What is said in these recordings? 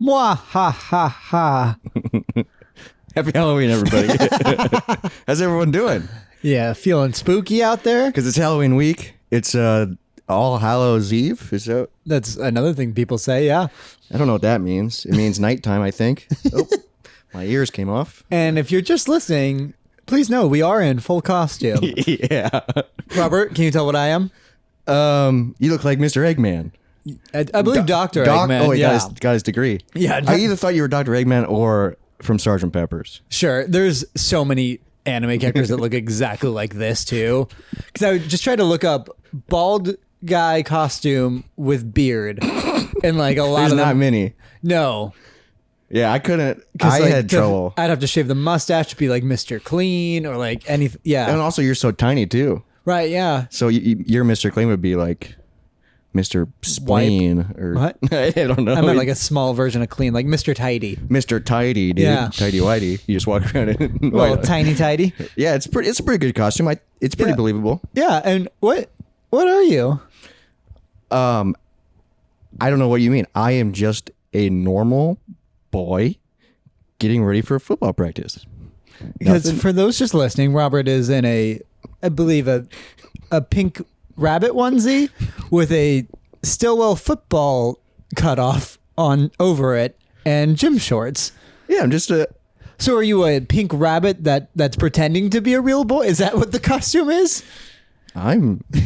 Mwah ha ha ha. Happy Halloween, everybody. How's everyone doing? Yeah, feeling spooky out there? Because it's Halloween week. It's All Hallows Eve. Is that? That's another thing people say, yeah. I don't know what that means. It means nighttime, I think. Oh, my ears came off. And if you're just listening, please know we are in full costume. Yeah. Robert, can you tell what I am? You look like Mr. Eggman. I believe Dr. Eggman. Oh, he yeah. got his degree. Yeah. I either thought you were Dr. Eggman or from Sergeant Pepper's. Sure. There's so many anime characters that look exactly like this, too. Because I would just try to look up bald guy costume with beard. And like a lot There's of them. not many. No. Yeah, I couldn't. I had trouble. I'd have to shave the mustache to be like Mr. Clean or like anything. Yeah. And also, you're so tiny, too. Right, yeah. So your Mr. Clean would be like Mr. Spleen. Or, What? I don't know. I meant like a small version of Clean, like Mr. Tidy. Mr. Tidy, dude. Yeah. Tidy whitey. You just walk around in Well, tiny tidy. Yeah, it's a pretty good costume. It's pretty Yeah. believable. Yeah, and what are you? I don't know what you mean. I am just a normal boy getting ready for football practice. Because Nothing- for those just listening, Robert is in I believe a pink rabbit onesie with a Stillwell football cutoff on over it and gym shorts. Yeah, I'm just a. So are you a pink rabbit that's pretending to be a real boy? Is that what the costume is? I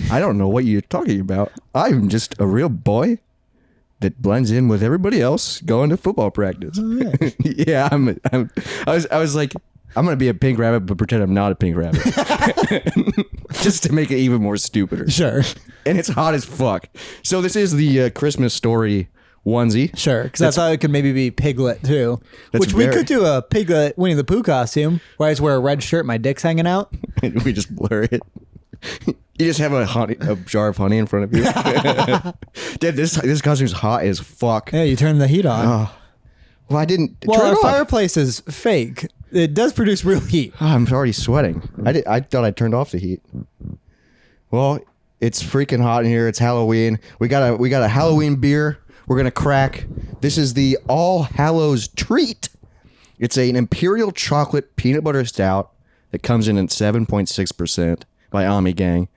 don't know what you're talking about. I'm just a real boy that blends in with everybody else going to football practice. Yeah, I was like, I'm gonna be a pink rabbit, but pretend I'm not a pink rabbit, just to make it even more stupider. Sure. And it's hot as fuck. So this is the Christmas Story onesie. Sure, because I thought it could maybe be Piglet too. Which we could do a Piglet Winnie the Pooh costume where I just wear a red shirt, my dick's hanging out. We just blur it. You just have a jar of honey in front of you. Dude, this costume's hot as fuck. Yeah, you turn the heat on. Oh. Well, I didn't. Well, turn our it off. fireplace is fake. It does produce real heat. Oh, I'm already sweating. I thought I turned off the heat. Well, it's freaking hot in here. It's Halloween. We got a Halloween beer. We're gonna crack. This is the All Hallows Treat. It's an Imperial Chocolate Peanut Butter Stout that comes in at 7.6% by Ami Gang.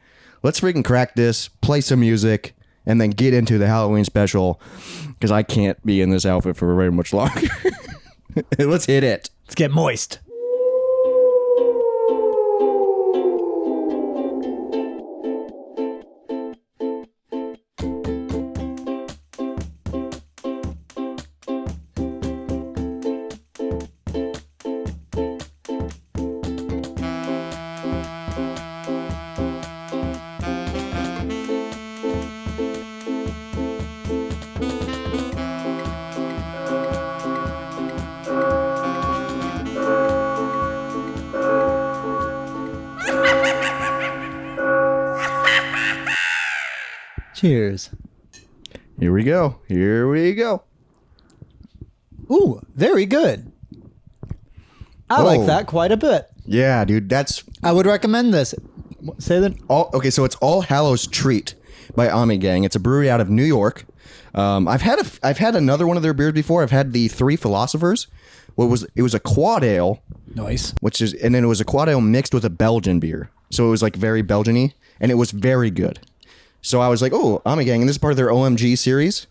Let's freaking crack this, play some music, and then get into the Halloween special because I can't be in this outfit for very much longer. Let's hit it. Let's get moist. Cheers. Here we go. Ooh, very good. I like that quite a bit. Yeah, dude, that's I would recommend this. Say that. okay. So it's All Hallows Treat by Ami Gang. It's a brewery out of New York. I've had another one of their beers before. I've had the Three Philosophers. It was a quad ale, Nice. and then it was a quad ale mixed with a Belgian beer. So it was like very Belgian-y, and it was very good. So I was like, oh, Ami Gang, and this is part of their OMG series.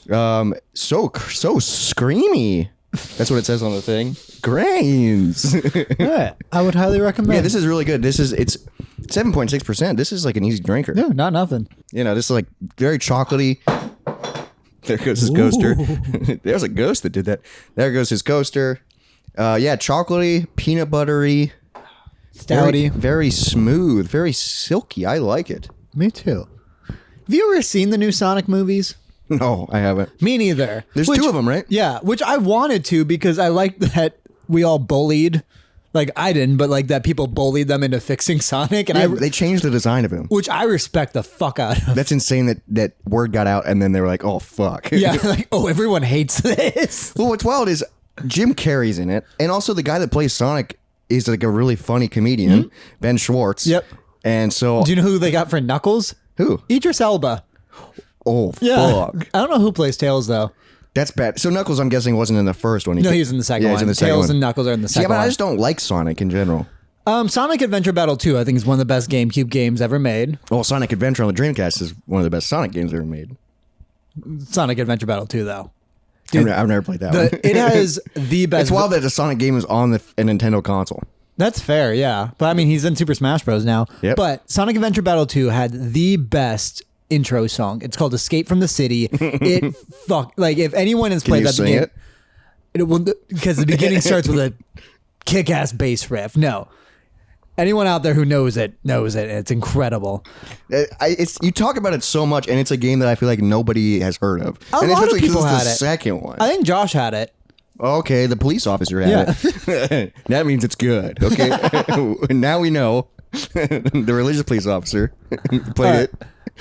So screamy. That's what it says on the thing. Grains. Yeah, I would highly recommend. Yeah, this is really good. It's 7.6%. This is like an easy drinker. No, not nothing. You know, this is like very chocolatey. There goes his coaster. There's a ghost that did that. There goes his coaster. Yeah, chocolatey, peanut buttery, Stouty. very smooth, very silky. I like it. Me too. Have you ever seen the new Sonic movies? No, I haven't. Me neither. There's two of them, right? Yeah, which I wanted to because I liked that we all bullied. Like, I didn't, but like that people bullied them into fixing Sonic. And Yeah, they changed the design of him. which I respect the fuck out of. That's insane that word got out and then they were like, oh, fuck. Yeah, like, oh, everyone hates this. Well, what's wild is Jim Carrey's in it. And also the guy that plays Sonic is like a really funny comedian, Ben Schwartz. Yep. And so... Do you know who they got for Knuckles? Who? Idris Elba. Oh, Yeah. fuck. I don't know who plays Tails, though. That's bad. So Knuckles, I'm guessing, wasn't in the first one. No, he was in the second one. He's in the second Tails one. and Knuckles are in the second Yeah, but one. I just don't like Sonic in general. Sonic Adventure Battle 2, I think, is one of the best GameCube games ever made. Well, Sonic Adventure on the Dreamcast is one of the best Sonic games ever made. Sonic Adventure Battle 2, though. Dude, I've never played that one. It has the best... It's wild that a Sonic game is on a Nintendo console. That's fair, yeah. But I mean, he's in Super Smash Bros. Now. Yep. But Sonic Adventure Battle 2 had the best intro song. It's called Escape from the City. Like, if anyone has played that game... It will, because the beginning starts with a kick-ass bass riff. No. Anyone out there who knows it. It's incredible. You talk about it so much, and it's a game that I feel like nobody has heard of. A and lot of especially 'cause people it's had the it. second one. I think Josh had it. Okay, the police officer had it. That means it's good. Okay, now we know. The religious police officer played it.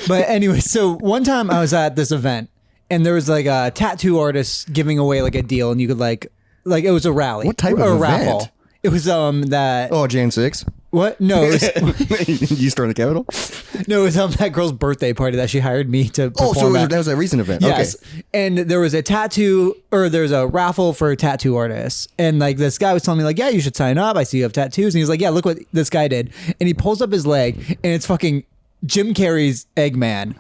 But anyway, so one time I was at this event, and there was like a tattoo artist giving away like a deal, and you could like it was a rally. What type of a event? raffle. It was that. Oh, Jan 6. What? No, it was, You stormed the Capitol? no, it was that girl's birthday party that she hired me to perform Oh, so at. that was a recent event. Yes. Okay. And there was there's a raffle for tattoo artists. And like this guy was telling me like, yeah, you should sign up. I see you have tattoos. And he's like, yeah, look what this guy did. And he pulls up his leg and it's fucking Jim Carrey's Eggman.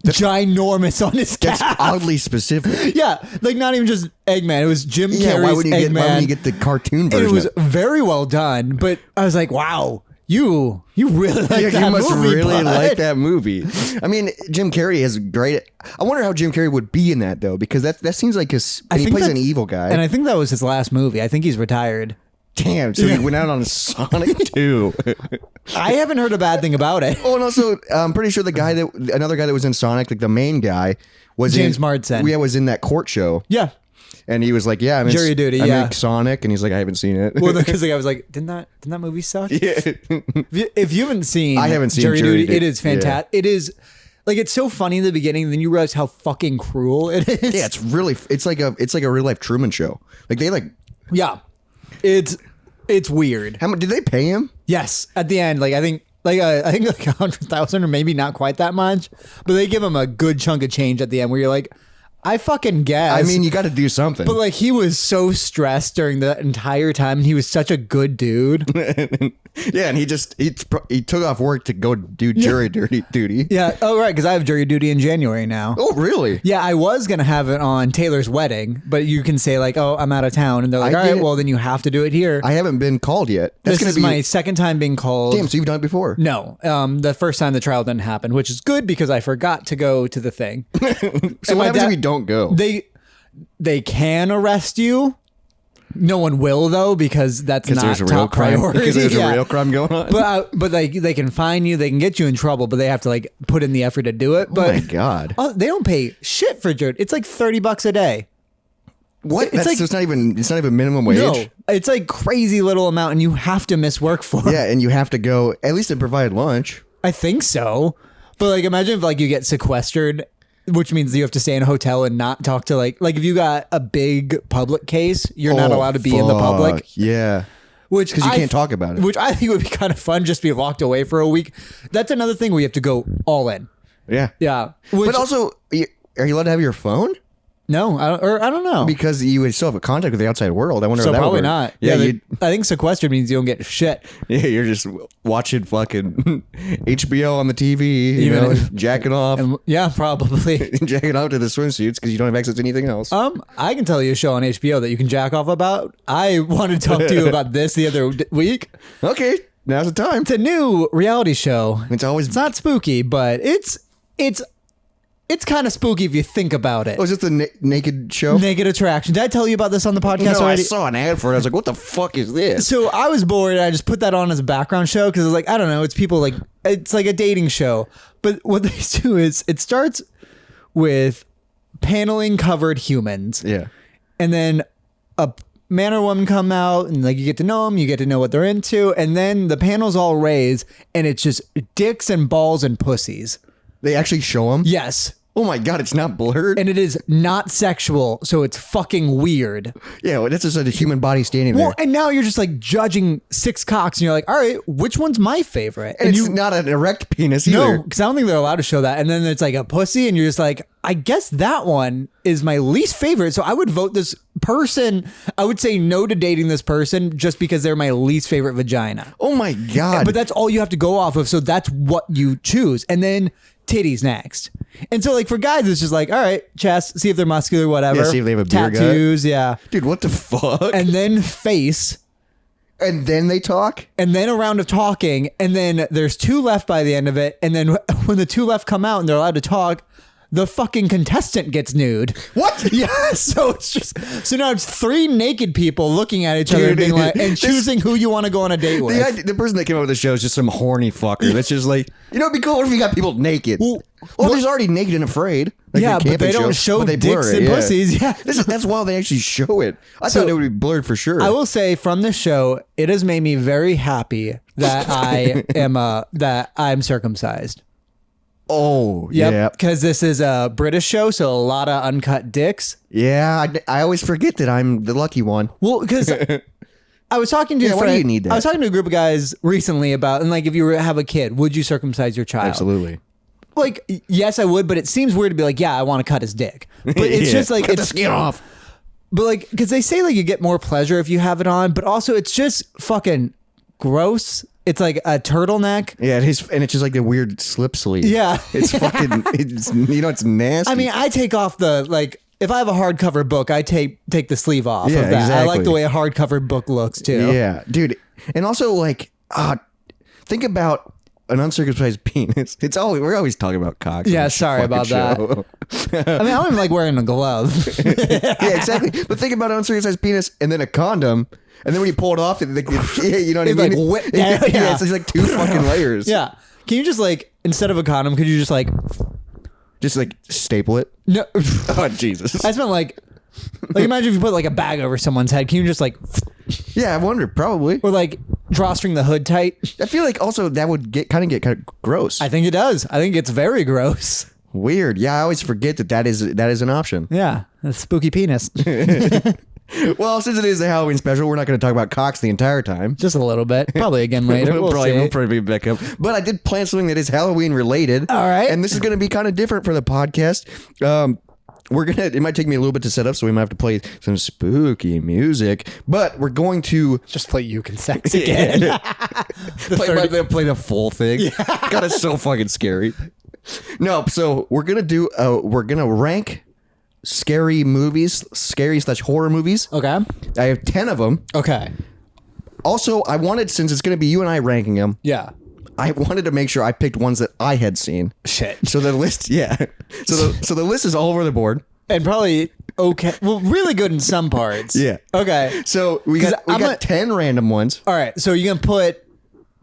Ginormous on his calf. That's oddly specific. Yeah, like not even just Eggman. It was Jim Yeah, Carrey's why wouldn't Eggman. you get the cartoon And version? it was of it? very well done. But I was like, wow, you really like that you must movie, really bud. like that movie. I mean, Jim Carrey is great. I wonder how Jim Carrey would be in that though, because that seems like his. And he think plays that- an evil guy. And I think that was his last movie. I think he's retired. Damn, so he went out on Sonic 2. I haven't heard a bad thing about it. Oh, and also, I'm pretty sure another guy that was in Sonic, like the main guy, was James in, Marsden. Yeah, was in that court show. Yeah. And he was like, "Yeah, I'm in Jury Duty, I'm yeah. in Sonic," and he's like, "I haven't seen it." Well, because like, I was like, didn't that movie suck? Yeah. If you haven't seen, I haven't seen Jury Jury Duty, Duty. it is fantastic. It is like it's so funny in the beginning, and then you realize how fucking cruel it is. Yeah, it's like a real life Truman Show. Like they like. Yeah, it's weird. How much did they pay him? Yes, at the end, like I think like 100,000 or maybe not quite that much, but they give him a good chunk of change at the end where you're like, I fucking guess. I mean, you got to do something. But like he was so stressed during the entire time, and he was such a good dude. Yeah, and he took off work to go do jury duty. Yeah. Oh, right. Because I have jury duty in January now. Oh, really? Yeah, I was gonna have it on Taylor's wedding, but you can say like, "Oh, I'm out of town," and they're like, I "All right, did- well then you have to do it here." I haven't been called yet. This is my second time being called. Damn, so you've done it before? No, the first time the trial didn't happen, which is good because I forgot to go to the thing. So what happens if you don't go? They can arrest you. No one will though because that's not there's a real top crime. priority. Because there's Yeah. a real crime going on. But they can fine you, they can get you in trouble, but they have to like put in the effort to do it. But oh my god! they don't pay shit for jury. It's like $30 a day. What? It's like- so it's not even minimum wage. No, it's like crazy little amount, and you have to miss work for it. Yeah, and you have to go. At least they provide lunch. I think so. But like, imagine if like you get sequestered, which means you have to stay in a hotel and not talk to like if you got a big public case, you're not allowed to be in the public. Fuck, Yeah. Which Because you I can't talk about it. Which I think would be kind of fun, just be locked away for a week. That's another thing where you have to go all in. Yeah. Yeah. Which, But also, are you allowed to have your phone? no, I don't know. Because you would still have a contact with the outside world. I wonder So if that probably would work. not. Yeah, I think sequestered means you don't get shit. yeah, you're just watching fucking HBO on the TV, you Even know, if- jacking off, And yeah, probably. jacking off to the swimsuits because you don't have access to anything else. I can tell you a show on HBO that you can jack off about. I wanted to talk to you about this the other week. Okay, now's the time. It's a new reality show. It's not spooky, but it's kind of spooky if you think about it. Oh, is this the naked show? Naked Attraction. Did I tell you about this on the podcast No, I already? saw an ad for it. I was like, what the fuck is this? So I was bored and I just put that on as a background show because I was like, I don't know, it's people like, it's like a dating show. But what they do is it starts with paneling covered humans. Yeah. And then a man or woman come out and like you get to know them, you get to know what they're into. And then the panels all raise and it's just dicks and balls and pussies. They actually show them? Yes. Oh my God, it's not blurred. and it is not sexual, so it's fucking weird. Yeah, well, that's just a human body standing there. Well, and now you're just like judging 6 cocks, and you're like, all right, which one's my favorite? And it's not an erect penis either. no, because I don't think they're allowed to show that. And then it's like a pussy, and you're just like, I guess that one is my least favorite. So I would vote this person. I would say no to dating this person just because they're my least favorite vagina. Oh my God. But that's all you have to go off of. So that's what you choose. And then titties next. And so like for guys, it's just like, all right, chest, see if they're muscular, whatever. Yeah, see if they have a beer gut. Tattoos, yeah. Dude, what the fuck? And then face. And then they talk? And then a round of talking. And then there's 2 left by the end of it. And then when the 2 left come out and they're allowed to talk, the fucking contestant gets nude. What? Yeah, so it's just so now it's 3 naked people looking at each other and being like, and choosing who you want to go on a date with. The person that came up with the show is just some horny fucker. That's just like, you know, it'd be cool if you got people naked. Well, there's already Naked and Afraid. Like yeah, but they don't show dicks and pussies. Yeah, that's why they actually show it. I thought it would be blurred for sure. I will say from this show, it has made me very happy that I'm circumcised. Oh, yep, yeah. Because this is a British show, so a lot of uncut dicks. Yeah, I always forget that I'm the lucky one. Well, because I was talking to why do you need that? I was talking to a group of guys recently about, and like, if you have a kid, would you circumcise your child? Absolutely. Like, yes, I would, but it seems weird to be like, yeah, I want to cut his dick. But it's just like, cut the skin off. But like, because they say like you get more pleasure if you have it on, but also it's just fucking gross. It's like a turtleneck. Yeah, and it's just like the weird slip sleeve. Yeah. It's fucking, it's nasty. I mean, I take off the, like, if I have a hardcover book, I take the sleeve off of that. Exactly. I like the way a hardcover book looks too. Yeah, dude. And also, like, think about an uncircumcised penis. We're always talking about cocks. Yeah, sorry about that. I mean, I don't even like wearing a glove. Yeah, exactly. But think about an uncircumcised penis and then a condom. And then when you pull it off, you know what I mean? Like whipped down. Yeah, it's like 2 fucking layers. Yeah. Can you just like, instead of a condom, could you just like staple it? no? Oh, Jesus. I spent like imagine if you put like a bag over someone's head. Can you just like, Yeah, I wonder. Probably. or like drawstring the hood tight? I feel like also that would get kind of gross. I think it does. I think it's very gross. Weird. Yeah, I always forget that is an option. Yeah, a spooky penis. Well, since it is a Halloween special, we're not going to talk about cocks the entire time. Just a little bit. Probably again later. We'll probably be back up. But I did plan something that is Halloween related. All right. And this is going to be kind of different for the podcast. It might take me a little bit to set up, so we might have to play some spooky music. But we're going to just play Uxe Sax again. play the full thing. Yeah. God, it's so fucking scary. No, so we're gonna rank scary movies, scary/horror movies. Okay. I have 10 of them. Okay. Also, I wanted, since it's going to be you and I ranking them, Yeah. I wanted to make sure I picked ones that I had seen. Shit. So the list, yeah. So the list is all over the board. And probably okay. Well, really good in some parts. Yeah. Okay. So we got 10 random ones. All right. So you're gonna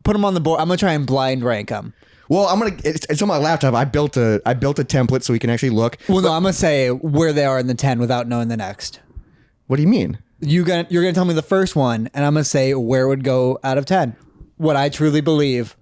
put them on the board. I'm gonna try and blind rank them. Well, it's on my laptop. I built a template so we can actually look. Well, no, I'm gonna say where they are in the 10 without knowing the next. What do you mean? You're gonna tell me the first one, and I'm gonna say where it would go out of 10. What I truly believe,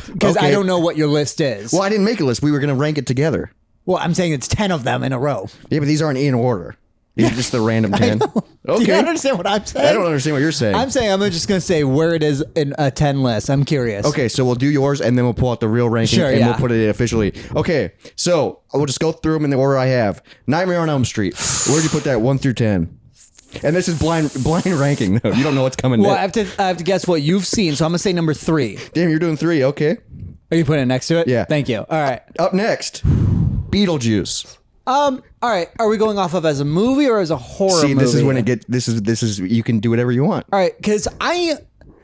because I don't know what your list is. Well, I didn't make a list. We were going to rank it together. Well, I'm saying it's 10 of them in a row. Yeah, but these aren't in order. These are just the random 10. Okay. Do you understand what I'm saying? I don't understand what you're saying. I'm saying I'm just going to say where it is in a 10 list. I'm curious. Okay, so we'll do yours, and then we'll pull out the real ranking, and we'll put it in officially. Okay, so we'll just go through them in the order I have. Nightmare on Elm Street. Where'd you put that? 1 through 10. And this is blind ranking, though. You don't know what's coming Well, next. I have to guess what you've seen, so I'm going to say number 3. Damn, you're doing 3. Okay. Are you putting it next to it? Yeah. Thank you. All right. Up next, Beetlejuice. All right. Are we going off of as a movie or as a horror movie? See, this is when it gets. This is. You can do whatever you want. All right, because I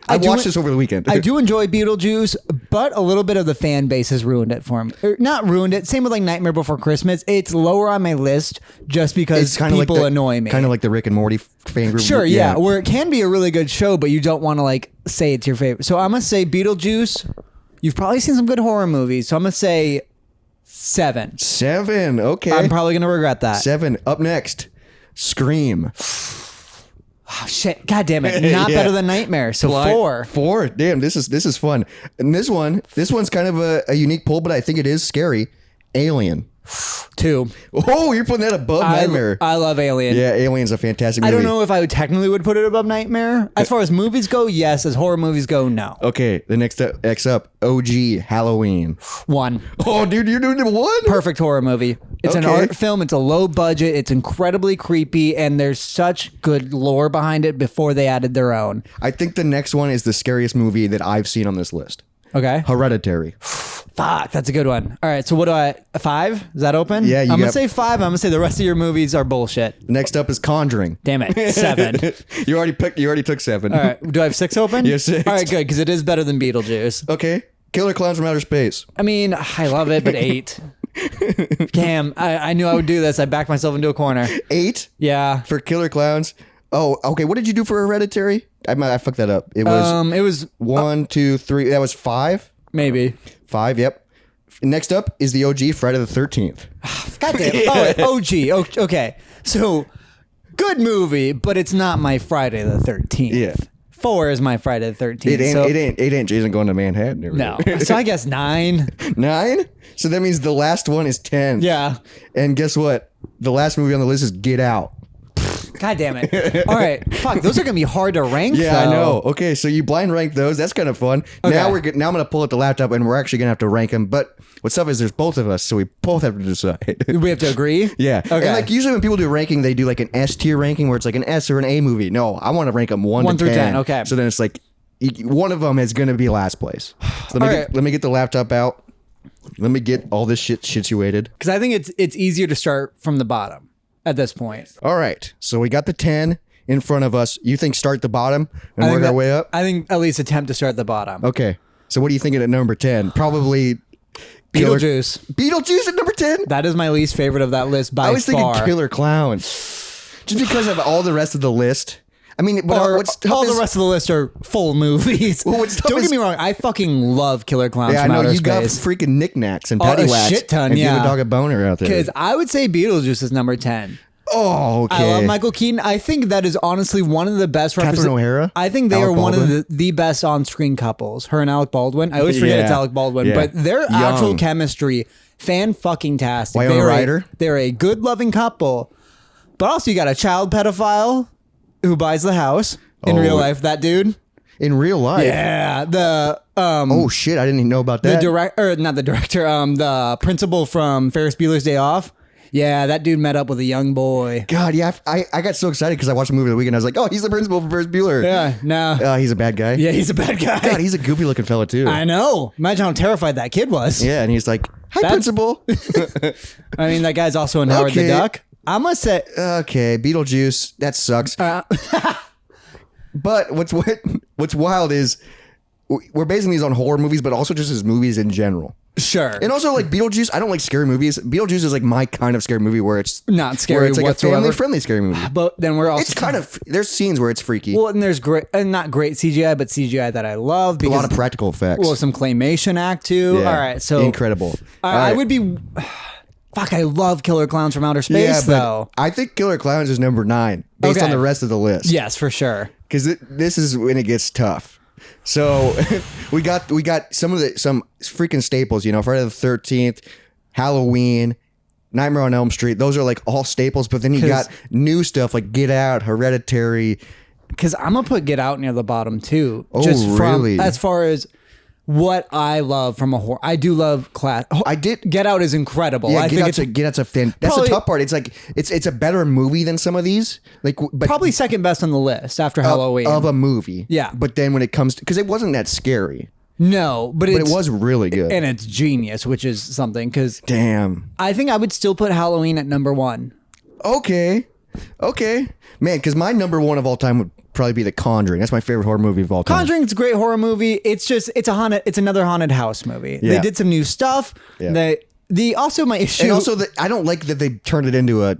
watched this over the weekend. I do enjoy Beetlejuice, but a little bit of the fan base has ruined it for me. Or not ruined it. Same with like Nightmare Before Christmas. It's lower on my list just because people annoy me. Kind of like the Rick and Morty fan group. Sure, yeah. Where it can be a really good show, but you don't want to like say it's your favorite. So I'm gonna say Beetlejuice. You've probably seen some good horror movies, so I'm gonna say 7. 7. Okay. I'm probably gonna regret that. 7. Up next, Scream. Oh, shit. God damn it. Not better than Nightmare. So 4. 4. Damn, this is fun. And this one's kind of a unique pull, but I think it is scary. Alien. 2. Oh, you're putting that above Nightmare. I love Alien. Yeah, Alien's a fantastic movie. I don't know if I would technically would put it above Nightmare. As far as movies go, yes. As horror movies go, no. Okay, the next up, OG Halloween. 1. Oh, dude, you're doing it 1? Perfect horror movie. It's an Okay. art film. It's a low budget. It's incredibly creepy, and there's such good lore behind it before they added their own. I think the next one is the scariest movie that I've seen on this list. Okay. Hereditary. Fuck, that's a good one. All right, so what do I... 5? Is that open? Yeah, I'm you going to got- say 5. I'm going to say the rest of your movies are bullshit. Next up is Conjuring. Damn it. 7. You already took 7. All right, do I have 6 open? You have 6. All right, good, because it is better than Beetlejuice. Okay. Killer Clowns from Outer Space. I mean, I love it, but 8. Damn, I knew I would do this. I backed myself into a corner. 8 Yeah. for Killer Clowns. Oh, okay. What did you do for Hereditary? I fucked that up. It was 1, 2, 3. That was 5. Maybe. 5. Yep. Next up is the OG Friday the 13th. God damn. Oh, OG. Okay. So, good movie, but it's not my Friday the 13th. Yeah. 4 is my Friday the 13th. It ain't Jason going to Manhattan. Or No. So I guess 9. 9? So that means the last one is 10. Yeah. And guess what? The last movie on the list is Get Out. God damn it. All right. Fuck, those are going to be hard to rank, Yeah, though. I know. Okay, so you blind rank those. That's kind of fun. Okay. Now I'm going to pull up the laptop and we're actually going to have to rank them. But what's up is there's both of us, so we both have to decide. We have to agree? Yeah. Okay. And like usually when people do ranking, they do like an S tier ranking where it's like an S or an A movie. No, I want to rank them 1 through to 10, okay. So then it's like one of them is going to be last place. So let me get the laptop out. Let me get all this shit situated. Because I think it's easier to start from the bottom at this point. All right. So we got the 10 in front of us. You think start the bottom and I think work our way up? I think at least attempt to start at the bottom. Okay. So what are you thinking at number 10? Probably Beetlejuice. Beetlejuice at number 10? That is my least favorite of that list by I was far. thinking Killer Clowns. Just because of all the rest of the list. I mean, what's tough all is, the rest of the list are full movies. Well, what's tough Don't is- get me wrong. I fucking love Killer Clowns Yeah, I from know Outer you got Space. freaking knickknacks and Oh, a paddywhacks. shit ton, and yeah. give a dog a boner out there. Because I would say Beetlejuice is number 10. Oh, okay. I love Michael Keaton. I think that is honestly one of the best. Catherine O'Hara? I think they Alec are one of Baldwin? the best on-screen couples. Her and Alec Baldwin. I always forget Yeah. it's Alec Baldwin, Yeah. but their Young. actual chemistry, fan-fucking-tastic. Winona Ryder? They're a good-loving couple, but also you got a child pedophile who buys the house in Oh. real life. That dude. In real life? Yeah. The Oh, shit. I didn't even know about that. the principal from Ferris Bueller's Day Off. Yeah, that dude met up with a young boy. God, yeah. I got so excited because I watched the movie the weekend. I was like, oh, he's the principal for Ferris Bueller. Yeah, no. He's a bad guy. Yeah, he's a bad guy. God, he's a goofy looking fella, too. I know. Imagine how terrified that kid was. Yeah, and he's like, hi, That's- principal. I mean, that guy's also in Howard the Okay. Duck. I'm gonna say, Okay, Beetlejuice. That sucks. But what's wild is we're basing these on horror movies, but also just as movies in general. sure, And also, like Beetlejuice, I don't like scary movies. Beetlejuice is like my kind of scary movie where it's not scary where it's like whatsoever. a family-friendly scary movie. But then we're also It's kind of there's scenes where it's freaky. well, and there's great, and not great CGI, but CGI that I love A because lot of practical effects. well, some claymation act too. Yeah. All right, so incredible. All I right. would be. Fuck, I love Killer Clowns from Outer Space Yeah, though. but I think Killer Clowns is number 9 based Okay. on the rest of the list. Yes, for sure. Because this is when it gets tough. So we got some freaking staples. You know, Friday the 13th, Halloween, Nightmare on Elm Street. Those are like all staples. But then you got new stuff like Get Out, Hereditary. Because I'm gonna put Get Out near the bottom too. Oh, from really? as far as what I love from a horror. I do love class. I did. Get Out is incredible. Yeah, I think it's Get Out's a fan. That's Probably- the tough part. It's like it's a better movie than some of these. Like, but probably second best on the list after Halloween. of a movie. Yeah. But then when it comes to because it wasn't that scary, no, but but it's, it was really good. and it's genius, which is something. Because Damn. I think I would still put Halloween at number 1. Okay, man. Because my number 1 of all time would probably be The Conjuring. That's my favorite horror movie of all time. Conjuring's a great horror movie. It's just it's another haunted house movie. They Yeah. did some new stuff. Yeah. Also my issue. And also, I don't like that they turned it into a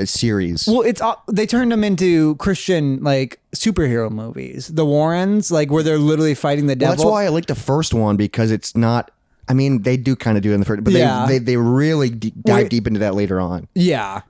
series. well, they turned them into Christian like superhero movies. The Warrens, like where they're literally fighting the Well, devil. that's why I like the first one because it's not. I mean, they do kind of do it in the first, but Yeah. they really dive deep into that later on. Yeah.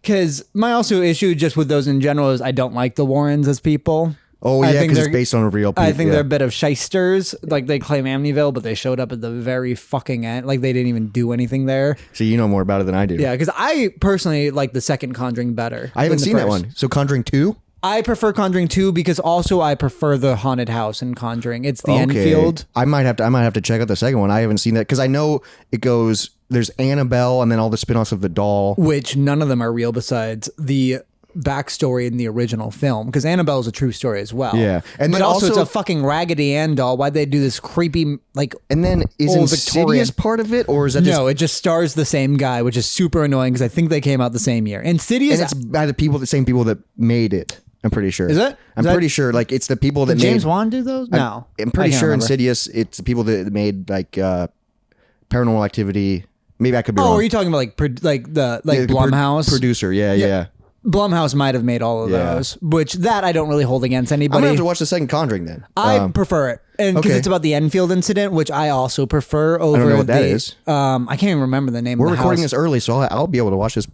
Because my also issue just with those in general is I don't like the Warrens as people. Oh I yeah, think because it's they're- based on a real. I think yeah. they're a bit of shysters. Like they claim Amityville, but they showed up at the very fucking end. Like they didn't even do anything there. So you know more about it than I do. Yeah, because I personally like the second Conjuring better. I haven't than the seen that first. one. So Conjuring 2? I prefer Conjuring 2 because also I prefer the haunted house in Conjuring. It's the Enfield. I might have to check out the second one. I haven't seen that because I know it goes. There's Annabelle and then all the spin-offs of the doll. Which none of them are real besides the backstory in the original film, because Annabelle is a true story as well. Yeah. And but then also it's also- a fucking Raggedy Ann doll. Why'd they do this creepy like? And then is Old Insidious Victorian. part of it, or is that just? No, it just stars the same guy, which is super annoying because I think they came out the same year. Insidious. And it's by the same people that made it. I'm pretty sure. Is it? I'm Is that- pretty sure. Like it's the people that Did James made. Wan do those? No, I'm pretty I can't sure remember. Insidious. It's the people that made like Paranormal Activity. Maybe I could be Oh, wrong. are you talking about like Yeah, Blumhouse? producer? Yeah. Blumhouse might have made all of Yeah. those, which that I don't really hold against I'm anybody. gonna have to watch the second Conjuring then. I prefer it, and because okay. it's about the Enfield incident, which I also prefer over. know what that the, is. I can't even remember the name. We're of the recording house. this early, so I'll be able to watch this,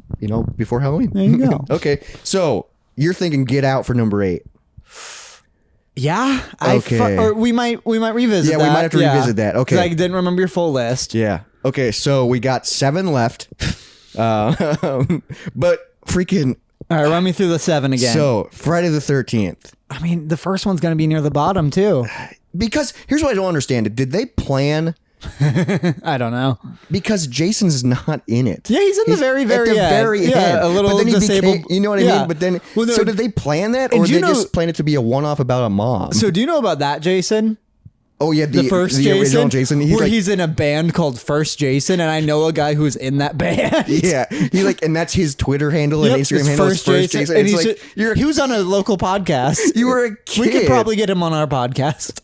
before Halloween. There you go. Okay, so you're thinking Get Out for number 8. Yeah. Okay. Or we might revisit. Yeah, that. we might have to revisit that. Okay. 'Cause I didn't remember your full list. Yeah. Okay, so we got 7 left. But freaking. All right, run me through the 7 again. So Friday the 13th. I mean, the first one's gonna be near the bottom too. Because here's what I don't understand. Did they plan? I don't know. Because Jason's not in it. Yeah, he's in the very, very at the end. very Yeah, end. a little but then he disabled- you know what I yeah. mean? But then, Well, no, so did they plan that, and or do did you they know- just plan it to be a one-off about a mom? So do you know about that, Jason? Oh yeah, The first the Jason, original Jason. He's where like, he's in a band called First Jason, and I know a guy who's in that band. yeah, he like, and that's his Twitter handle Yep, and Instagram it's handle is First Jason. And It's he's like he was on a local podcast. you were a kid. We could probably get him on our podcast.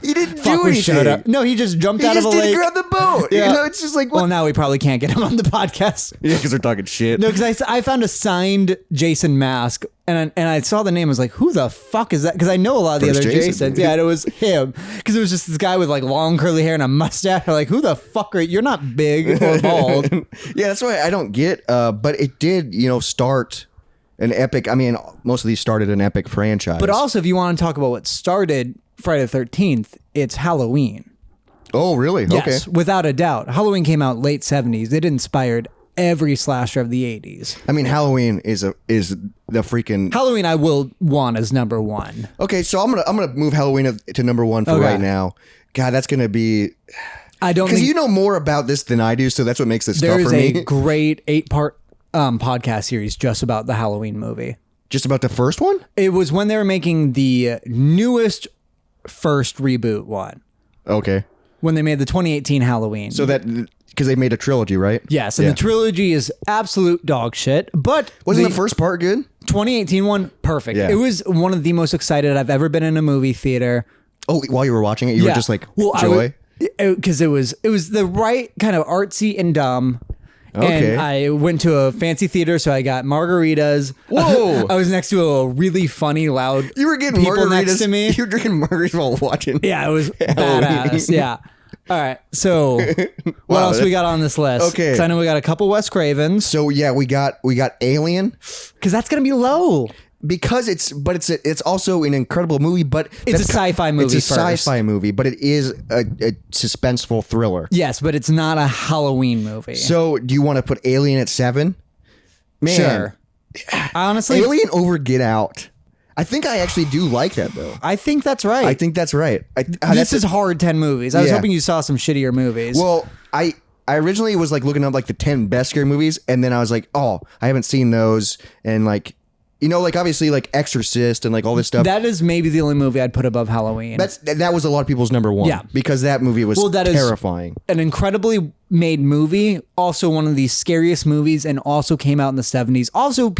He didn't Fuck, do we anything. shut up. No, he just jumped He out just of a didn't lake. grab the boat. Yeah. It's just like what? Well, now we probably can't get him on the podcast. Yeah, because they're talking shit. No, because I found a signed Jason mask, and I saw the name. I was like, who the fuck is that? Because I know a lot of the First other Jason. Jasons. Yeah, and it was him. Because it was just this guy with like long curly hair and a mustache. I'm like, who the fuck are you? You're not big or bald. Yeah, that's why I don't get. But it did, start an epic. I mean, most of these started an epic franchise. But also, if you want to talk about what started Friday the 13th, it's Halloween. oh, really? Yes, Okay. without a doubt. Halloween came out late 70s. It inspired every slasher of the 80s. I mean, Halloween is the freaking. Halloween I will want as number 1. Okay, so I'm gonna move Halloween to number 1 for Okay. right now. God, that's gonna be I don't because think you know more about this than I do, so that's what makes this there tough is for a me. great 8-part podcast series just about the Halloween movie. Just about the first one. It was when they were making the newest first reboot one. Okay, When they made the 2018 Halloween. so that because they made a trilogy, right? yes, and Yeah. the trilogy is absolute dog shit. But Wasn't the first part good? 2018 one perfect? Yeah. It was one of the most excited I've ever been in a movie theater. Oh, while you were watching it, you were just like joy. Because it was the right kind of artsy and dumb. Okay. And I went to a fancy theater, so I got margaritas. Whoa. I was next to a really funny, loud You were getting people margaritas next to me. You were drinking margaritas while watching. Yeah, it was Halloween. badass. Yeah. All right. So what Wow, else we got on this list? Okay. 'Cause I know we got a couple Wes Cravens So yeah, we got Alien because that's gonna be low. because it's also an incredible movie, but It's a sci-fi movie It's a first. sci-fi movie, but it is a suspenseful thriller. Yes, but it's not a Halloween movie. So do you want to put Alien at 7? Man, Sure. Honestly, Alien over Get Out. I think I actually do like that though. I think that's right. I think that's right. this is hard 10 movies. I was Yeah. hoping you saw some shittier movies. Well, I originally was like looking up like the 10 best scary movies, and then I was like, oh, I haven't seen those, and like, like obviously like Exorcist and like all this stuff. that is maybe the only movie I'd put above Halloween. That was a lot of people's number 1. Yeah. because that movie was Well, that is- terrifying. an incredibly made movie, also one of the scariest movies, and also came out in the 70s. Also,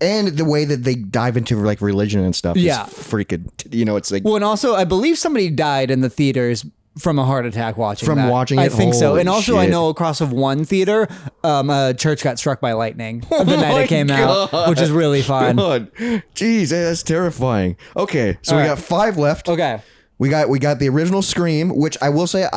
And the way that they dive into like religion and stuff Yeah. is freaking, it's like, well, and also I believe somebody died in the theaters from a heart attack watching From that. watching I it? think so. Holy And also I shit. know across of one theater, a church got struck by lightning the night my it came out, God. which is really fun. God. Jeez, that's terrifying. Okay, so All we right. got 5 left. Okay. We got the original Scream, which I will say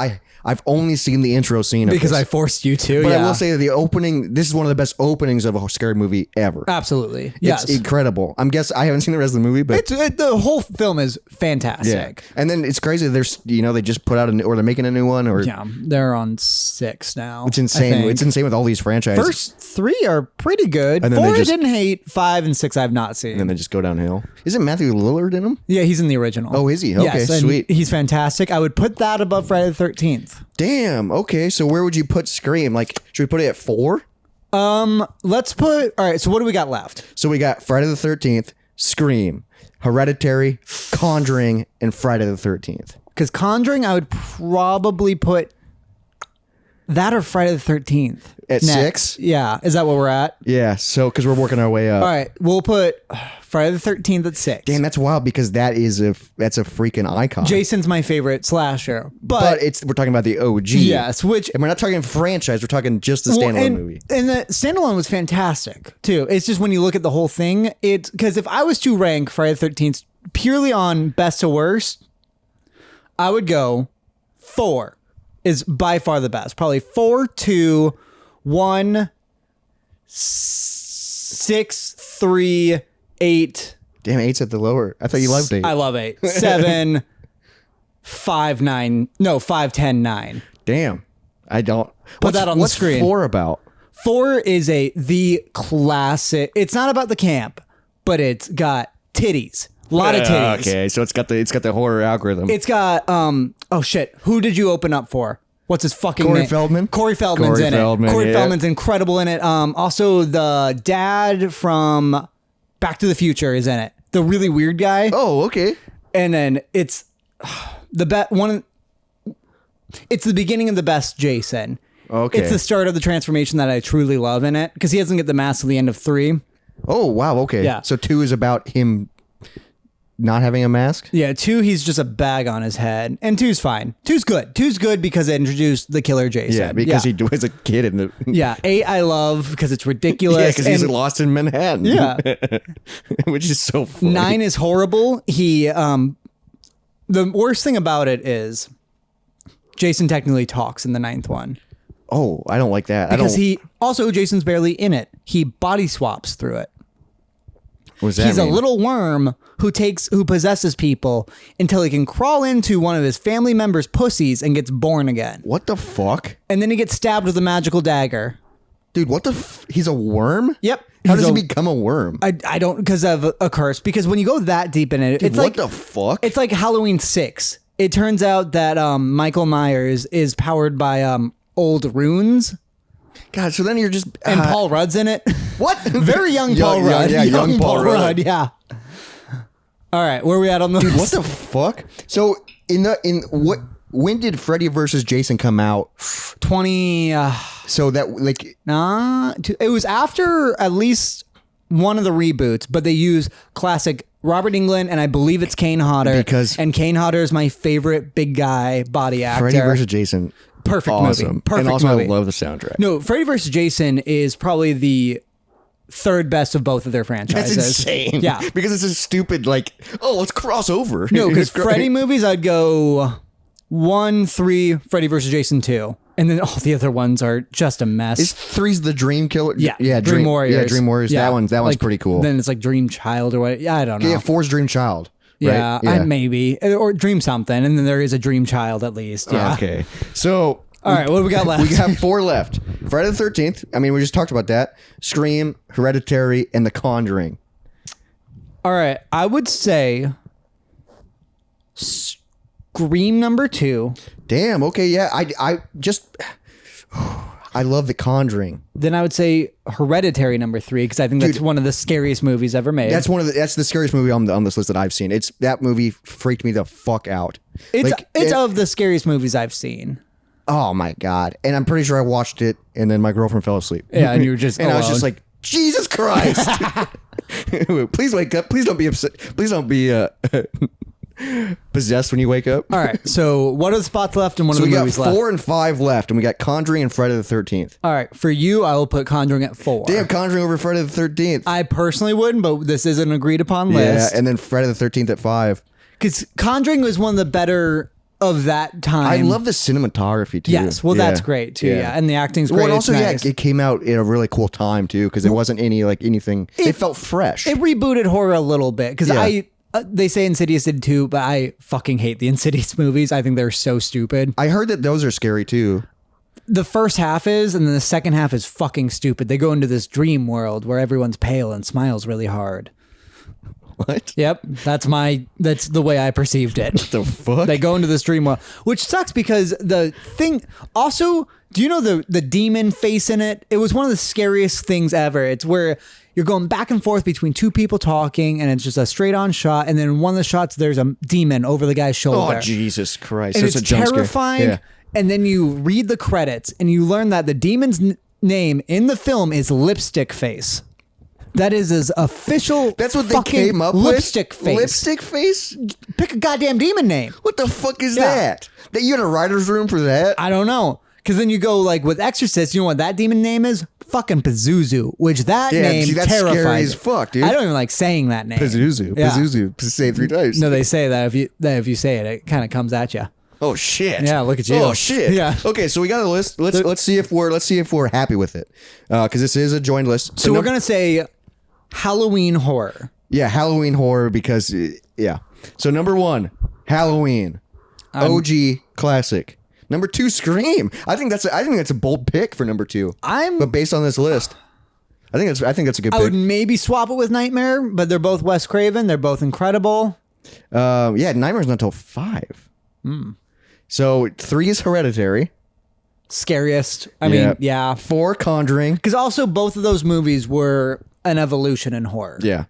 I've only seen the intro scene of because this. I forced you to. But yeah. I will say that the opening, this is one of the best openings of a scary movie ever. Absolutely. Yes. It's incredible. I haven't seen the rest of the movie, but The whole film is fantastic. And then it's crazy. There's, they just put out or they're making a new one, or Yeah, they're on 6 now. it's insane. I think. It's insane with all these franchises. First 3 are pretty good. And then 4 they just- I didn't hate. 5 and 6 I've not seen. and then they just go downhill. Isn't Matthew Lillard in them? Yeah, he's in the original. Oh, is he? Okay, yes, and sweet. He's fantastic. I would put that above Friday the 13th. Damn. Okay, so where would you put Scream? Like, should we put it at 4? Let's put. All right. So what do we got left? So we got Friday the 13th, Scream, Hereditary, Conjuring, and Friday the 13th. Because Conjuring, I would probably put that or Friday the 13th At next. 6? Yeah. Is that what we're at? Yeah, so because we're working our way up. All right. We'll put Friday the 13th at 6. Damn, that's wild because that's a freaking icon. Jason's my favorite slasher, but we're talking about the OG. yes, which And we're not talking franchise, we're talking just the standalone movie. And the standalone was fantastic too. It's just when you look at the whole thing, it's because if I was to rank Friday the 13th purely on best to worst, I would go 4 is by far the best. Probably 4, 2, 1, 6, 3, 8. Damn, 8's at the lower. I thought you loved 8. I love 8. 7, 5, 9. No, 5, 10, 9. Damn. I don't. Put that on the screen. What's 4 about? 4 is the classic. It's not about the camp, but it's got titties. A lot of titties. Okay, so it's got the horror algorithm. It's got oh shit. Who did you open up for? What's his fucking name? Corey Feldman? Corey Feldman's Corey in Feldman, it. Corey yeah. Feldman's incredible in it. Also the dad from Back to the Future is in it. The really weird guy. Oh, okay. And then it's it's the beginning of the best Jason. Okay. It's the start of the transformation that I truly love in it because he doesn't get the mask at the end of 3. Oh, wow, okay. Yeah. So 2 is about him not having a mask? Yeah, 2, he's just a bag on his head. And 2's fine. 2's good. 2's good because it introduced the killer Jason. Yeah, because he was a kid in the... Yeah, 8 I love because it's ridiculous. Yeah, because he's And lost in Manhattan. Yeah. Which is so funny. 9 is horrible. The worst thing about it is Jason technically talks in the 9th one. Oh, I don't like that. Because Jason's barely in it. He body swaps through it. What does that He's mean? a little worm who possesses people until he can crawl into one of his family members' pussies and gets born again. What the fuck? And then he gets stabbed with a magical dagger. Dude, what the he's a worm? Yep. How does he become a worm? I don't, because of a curse. Because when you go that deep in it, Dude, it's what like the fuck? It's like Halloween 6. It turns out that Michael Myers is powered by old runes. God, so then you're just... And Paul Rudd's in it. What? Very young Paul Rudd. Yeah, young Paul Rudd. Yeah. All right, where are we at on the Dude, what the fuck? So when did Freddy versus Jason come out? 20... So that it was after at least one of the reboots, but they use classic Robert Englund and I believe it's Kane Hodder. And Kane Hodder is my favorite big guy body actor. Freddy versus Jason. Perfect awesome. movie. Perfect and also movie. I love the soundtrack. No, Freddy vs. Jason is probably the third best of both of their franchises. That's insane. Yeah. Because it's a stupid, let's cross over. No, because Freddy movies, I'd go 1, 3, Freddy vs. Jason 2. And then all the other ones are just a mess. Is 3's the Dream Killer? Yeah. Yeah, Dream Warriors. Yeah, Dream Warriors. Yeah. That one's pretty cool. Then it's like Dream Child or what. Yeah, I don't know. Yeah, 4's Dream Child. Right? Yeah, maybe. Or Dream something. And then there is a Dream Child at least. Yeah. Okay. So... All right, what do we got left? We got 4 left. Friday the 13th. I mean, we just talked about that. Scream, Hereditary, and The Conjuring. All right, I would say Scream number 2. Damn. Okay. Yeah. I love The Conjuring. Then I would say Hereditary number 3 because I think that's one of the scariest movies ever made. That's the scariest movie on this list that I've seen. That movie freaked me the fuck out. It's of the scariest movies I've seen. Oh my God. And I'm pretty sure I watched it and then my girlpossessed girlfriend fell asleep. Yeah, and you were just and I was alone. just like, Jesus Christ. Please wake up. Please don't be upset. Please don't be possessed when you wake up. All right. So what are the spots left and what are the movies we got left? 4 and 5 left, and we got Conjuring and Friday the 13th. All right. For you, I will put Conjuring at 4. Damn, Conjuring over Friday the 13th. I personally wouldn't, but this is an agreed upon list. Yeah, and then Friday the 13th at 5. Because Conjuring was one of the better of that time. I love the cinematography too. Yes, well, that's great too. Yeah, and the acting's great. Well, and also, nice. it came out in a really cool time too, because it wasn't anything. It felt fresh. It rebooted horror a little bit because they say Insidious did too, but I fucking hate the Insidious movies. I think they're so stupid. I heard that those are scary too. The first half is, and then the second half is fucking stupid. They go into this dream world where everyone's pale and smiles really hard. What? Yep, that's the way I perceived it. What the fuck? They go into this dream world, which sucks because the thing. Also, do you know the demon face in it? It was one of the scariest things ever. It's where you're going back and forth between two people talking, and it's just a straight on shot. And then in one of the shots, there's a demon over the guy's shoulder. Oh, Jesus Christ! And That's it's a jump terrifying. scare. Yeah. And then you read the credits, and you learn that the demon's name in the film is Lipstick Face. That is his official. That's what they fucking came up lipstick with. Face. Lipstick face. Pick a goddamn demon name. What the fuck is that? That you in a writer's room for that? I don't know. Because then you go like with Exorcist, you know what that demon name is? Fucking Pazuzu, which that name see, that's terrifies. scary as fuck, dude. I don't even like saying that name. Pazuzu. Yeah. Pazuzu. Say it 3 times. No, they say that if you say it, it kind of comes at you. Oh shit! Yeah, look at you. Oh shit! Yeah. Okay, so we got a list. Let's see if we're happy with it, because this is a joined list. So we're gonna say Halloween horror. Yeah, Halloween horror because yeah. So number 1, Halloween, OG classic. Number 2, Scream. I think that's a bold pick for number 2. But based on this list, I think that's a good pick. I would maybe swap it with Nightmare, but they're both Wes Craven. They're both incredible. Yeah, Nightmare's not until 5. So 3 is Hereditary. Scariest. I mean, yeah. 4, Conjuring. Because also both of those movies were an evolution in horror. Yeah.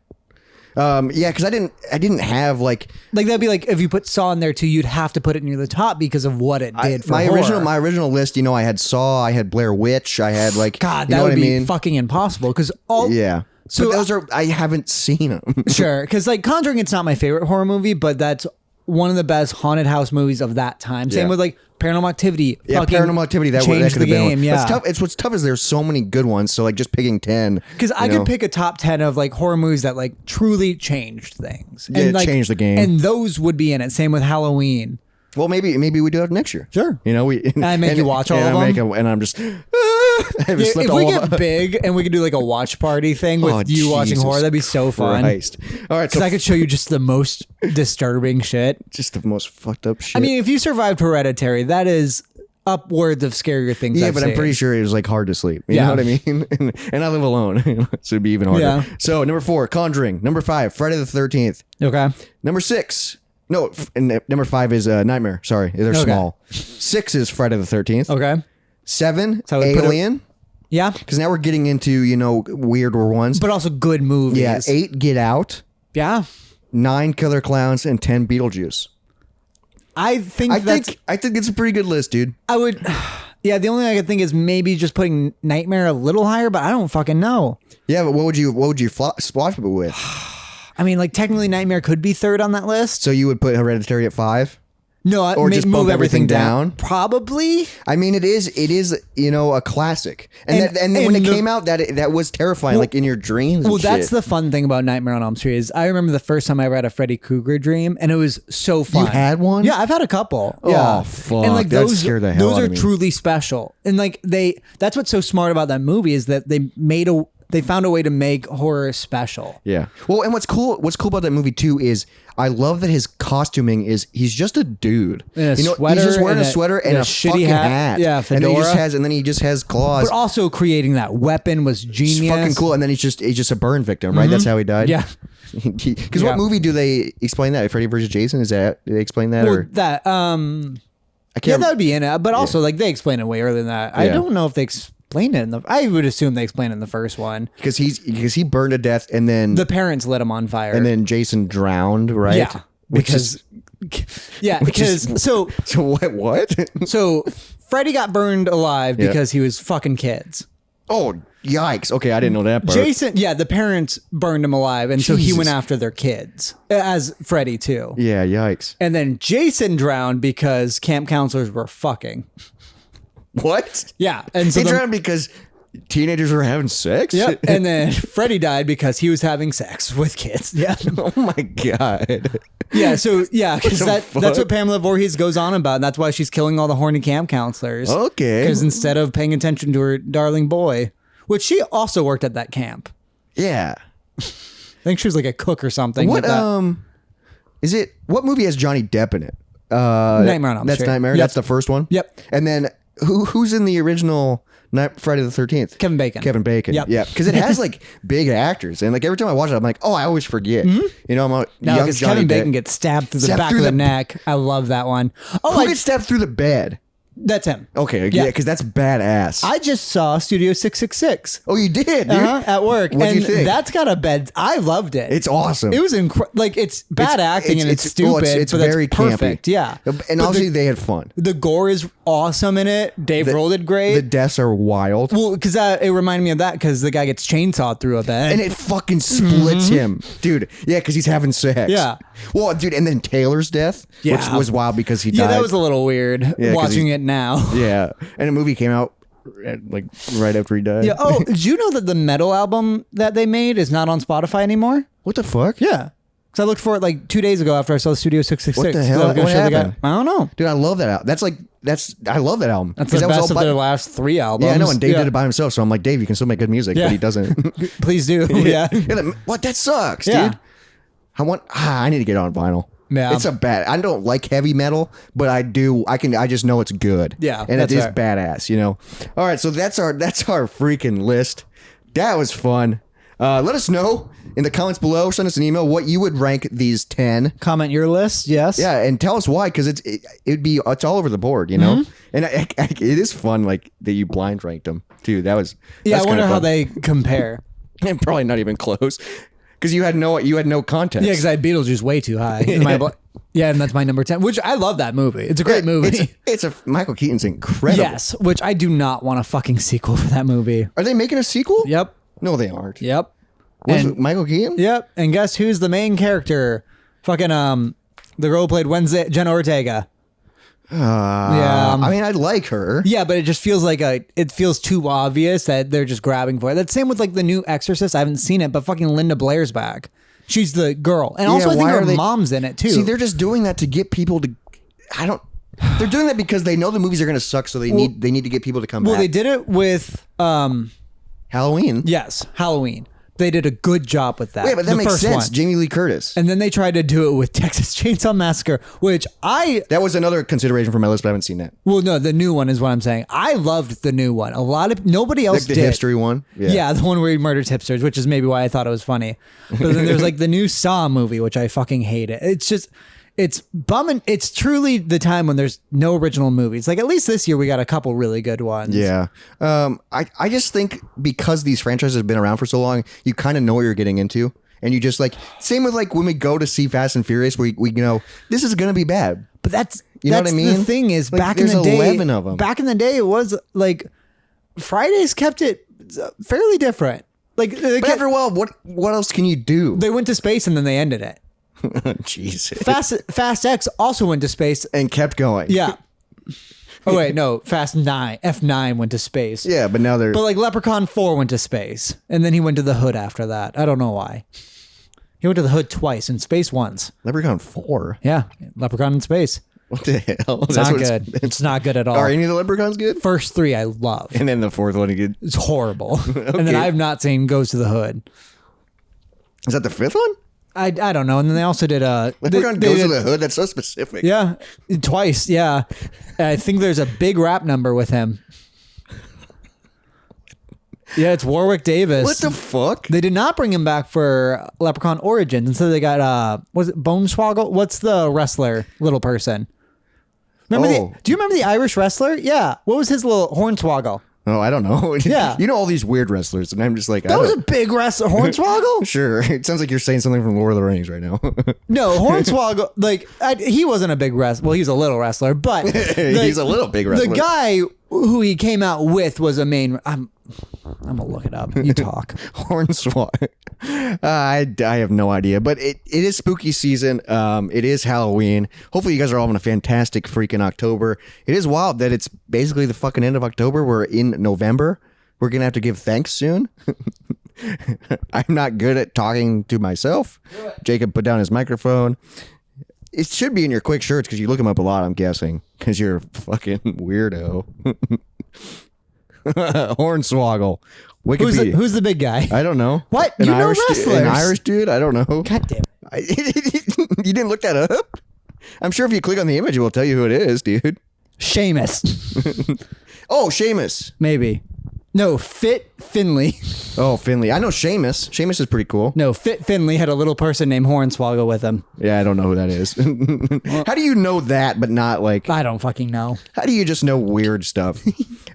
Yeah, because I didn't have like that'd be like if you put Saw in there too, you'd have to put it near the top because of what it did for horror. My original list. You know, I had Saw, I had Blair Witch, I had like God, you know that would what I be mean? fucking impossible because all Yeah. So but those are I haven't seen them. Sure, because like Conjuring, it's not my favorite horror movie, but that's one of the best haunted house movies of that time. Same with like Paranormal Activity. Yeah, Paranormal Activity. That changed could have the been game. one. Yeah, What's tough is there's so many good ones. So like just picking 10. Because I could pick a top 10 of like horror movies that like truly changed things. Yeah, and, like, changed the game. And those would be in it. Same with Halloween. Well, maybe we do that next year. Sure. You know, I make you watch all of them. And I'm just. If we get big and we could do like a watch party thing with you watching Jesus horror, that'd be so fun. Christ. All right, Because I could show you just the most disturbing shit. just the most fucked up shit. I mean, if you survived Hereditary, that is upwards of scarier things. yeah, I've but seen. I'm pretty sure it was like hard to sleep. You Yeah. know what I mean? And I live alone, so it'd be even harder. Yeah. So number 4, Conjuring. Number 5, Friday the 13th. Okay. Number 6. No, and number 5 is Nightmare. Sorry, they're small. 6 is Friday the 13th. Okay. 7, So we put Alien. Yeah. Because now we're getting into weirder ones. But also good movies. Yeah, 8, Get Out. Yeah. 9, Killer Clowns, and 10, Beetlejuice. I think it's a pretty good list, dude. I would. Yeah, the only thing I could think is maybe just putting Nightmare a little higher, but I don't fucking know. Yeah, but what would you splash it with? I mean, like technically Nightmare could be third on that list. So you would put Hereditary at 5? No, Or just move bump everything down? Probably. I mean, it is a classic, and when it came out, that was terrifying, like in your dreams. Well, and that's shit. the fun thing about Nightmare on Elm Street is I remember the first time I ever had a Freddy Krueger dream, and it was so fun. You had one? Yeah, I've had a couple. Oh, Yeah. fuck. And like That those, scared the hell those out are of me. truly special, and like that's what's so smart about that movie is that they found a way to make horror special. Yeah. Well, and what's cool about that movie too is I love that his costuming is he's just a dude. In a he's sweater just wearing and a sweater and a shitty fucking hat. hat. Yeah, fedora. And then he just has claws. But also creating that weapon was genius. It's fucking cool. And then he's just a burn victim, right? That's how he died. Yeah. Because Yeah. what movie do they explain that? Freddy vs. Jason? Do they explain that Well, or that I yeah, can't? that would be in it. But also like they explain it way earlier than that. I Yeah. don't know if they explained it in the. I would assume they explained it in the first one. Because he burned to death and then The parents lit him on fire. and then Jason drowned, right? yeah, because so So what? so Freddy got burned alive Yeah. because he was fucking kids. Oh, yikes. Okay, I didn't know that part. Jason, yeah, the parents burned him alive, and so he Jesus. went after their kids as Freddy too. Yeah, yikes. And then Jason drowned because camp counselors were fucking. What? Yeah, and so He the- drowned because teenagers were having sex? Yep. And then Freddy died because he was having sex with kids. Yeah. Oh my God. Yeah, so because that's fuck? what Pamela Voorhees goes on about, and that's why she's killing all the horny camp counselors. Okay. Because instead of paying attention to her darling boy, which she also worked at that camp. Yeah. I think she was like a cook or something. What is it? What movie has Johnny Depp in it? Nightmare on Elm That's Street. Nightmare. Yep. That's the first one. Yep. And then who's in the original Friday the 13th? Kevin Bacon. Kevin Bacon. Yep. Yeah. Because it has like big actors, and like every time I watch it, I'm like, oh, I always forget. You know, I'm a No, young because Johnny Kevin Depp. Bacon gets stabbed through the back of the neck. I love that one. Oh, Who gets stabbed through the bed? that's him. Okay, yeah, because that's badass. I just saw Studio 666. Oh, you did, dude? At work. What'd and you think? that's got a bed. I loved it. It's awesome. It was like it's bad acting and it's stupid, well, it's but very it's perfect. campy. Yeah. And But obviously they had fun. the gore is awesome in it. Dave Grohl did great. The deaths are wild. Well, because it reminded me of that because the guy gets chainsawed through a bed. And it fucking splits him. Dude, yeah, because he's having sex. Yeah. Well, dude, and then Taylor's death, which Yeah. was wild because he died. yeah, that was a little weird 'cause watching it now. Yeah. And a movie came out like right after he died. Yeah. Oh, did you know that the metal album that they made is not on Spotify anymore? What the fuck? Yeah. Because I looked for it like 2 days ago after I saw Studio 666. What the hell? So I was gonna What show the guy- happened? I don't know. Dude, I love that album. I love that album. That's 'Cause the that was best all of by- their last 3 albums. Yeah, I know, and Dave did it by himself, so I'm like, Dave, you can still make good music, Yeah. but he doesn't. Please do. Yeah. What? That sucks, Yeah. dude. I need to get on vinyl. Yeah. It's I don't like heavy metal, but I do. I just know it's good. Yeah, and it that's is fair. badass. You know. All right, so that's our freaking list. That was fun. Let us know in the comments below. Send us an email what you would rank these 10. Comment your list. Yes. Yeah, and tell us why, because it's all over the board, you know. And it is fun, like that you blind ranked them too. That's Yeah. I kinda wonder how fun. they compare. And probably not even close, because you had no context. Yeah, because I had Beetlejuice way too high. Yeah, and that's my number 10, which I love that movie. It's a great movie. It's Michael Keaton's incredible. Yes, which I do not want a fucking sequel for that movie. Are they making a sequel? Yep. No, they aren't. Yep. Was And- it Michael Keaton? Yep. And guess who's the main character? Fucking the girl who played Wednesday, Jenna Ortega. Yeah. I mean, I like her. Yeah, but it just feels like it feels too obvious that they're just grabbing for it. That's same with like the new Exorcist. I haven't seen it, but fucking Linda Blair's back. She's the girl, and also I think why her are they- mom's in it too. See, they're just doing that to get people to. They're doing that because they know the movies are going to suck, so they need to get people to come well, back. they did it with Halloween. yes, Halloween. They did a good job with that. Yeah, but that the makes first sense. one. Jamie Lee Curtis. And then they tried to do it with Texas Chainsaw Massacre, which That was another consideration for my list, but I haven't seen that. well, no, the new one is what I'm saying. I loved the new one. Nobody else Like the did. history one. Yeah, the one where he murders hipsters, which is maybe why I thought it was funny. But then there's like the new Saw movie, which I fucking hate it. It's just, it's bumming. It's truly the time when there's no original movies. Like at least this year we got a couple really good ones. Yeah. I just think because these franchises have been around for so long, you kind of know what you're getting into. And you just like, same with like when we go to see Fast and Furious, we know this is going to be bad. But that's You know what I mean? The thing is, Like, back in there's the day, 11 of 'em. Back in the day, it was like Fridays kept it fairly different. Like they, But after a while, what else can you do? they went to space and then they ended it. Jesus. Fast X also went to space. And kept going. Yeah. Oh wait, no. Fast 9, F9 went to space. Yeah, but now they're. But like Leprechaun 4 went to space, and then he went to the hood after that. I don't know why. He went to the hood twice and space once. Leprechaun 4. Yeah, Leprechaun in space. What the hell? It's not good. It's not good at all. Are any of the Leprechauns good? First 3 I love. And then the fourth one, good. It's horrible. And then I've not seen Goes to the Hood. Is that the fifth one? I don't know. And then they also did Leprechaun goes to the hood. That's so specific. Yeah, twice. Yeah, and I think there's a big rap number with him. Yeah, it's Warwick Davis. What the fuck? They did not bring him back for Leprechaun Origins. Instead, they got was it Boneswoggle? What's the wrestler, little person? Remember do you remember the Irish wrestler? Yeah. What was his little Hornswoggle? Oh, I don't know. Yeah. You know all these weird wrestlers, and I'm just like, That was a big wrestler. Hornswoggle? Sure. It sounds like you're saying something from Lord of the Rings right now. No, Hornswoggle. Like he wasn't a big wrestler. Well, he's a little wrestler, but He's a little big wrestler. The guy who he came out with was a main. I'm gonna look it up. You talk. Hornswoggle. I have no idea, but it is spooky season. It is Halloween. Hopefully you guys are all having a fantastic freaking October. It is wild that it's basically the fucking end of October. We're in November. We're gonna have to give thanks soon. I'm not good at talking to myself. Jacob put down his microphone. It should be in your quick shirts because you look them up a lot, I'm guessing, because you're a fucking weirdo. Hornswoggle. Wikipedia. Who's the big guy? I don't know. What? An You know Irish wrestlers. An Irish dude? I don't know. God damn it. You didn't look that up? I'm sure if you click on the image, it will tell you who it is, dude. Seamus. Oh, Seamus. Maybe. No, Fit Finley. Oh, Finley. I know Seamus. Seamus is pretty cool. No, Fit Finley had a little person named Hornswoggle with him. Yeah, I don't know who that is. How do you know that, but not like... I don't fucking know. How do you just know weird stuff?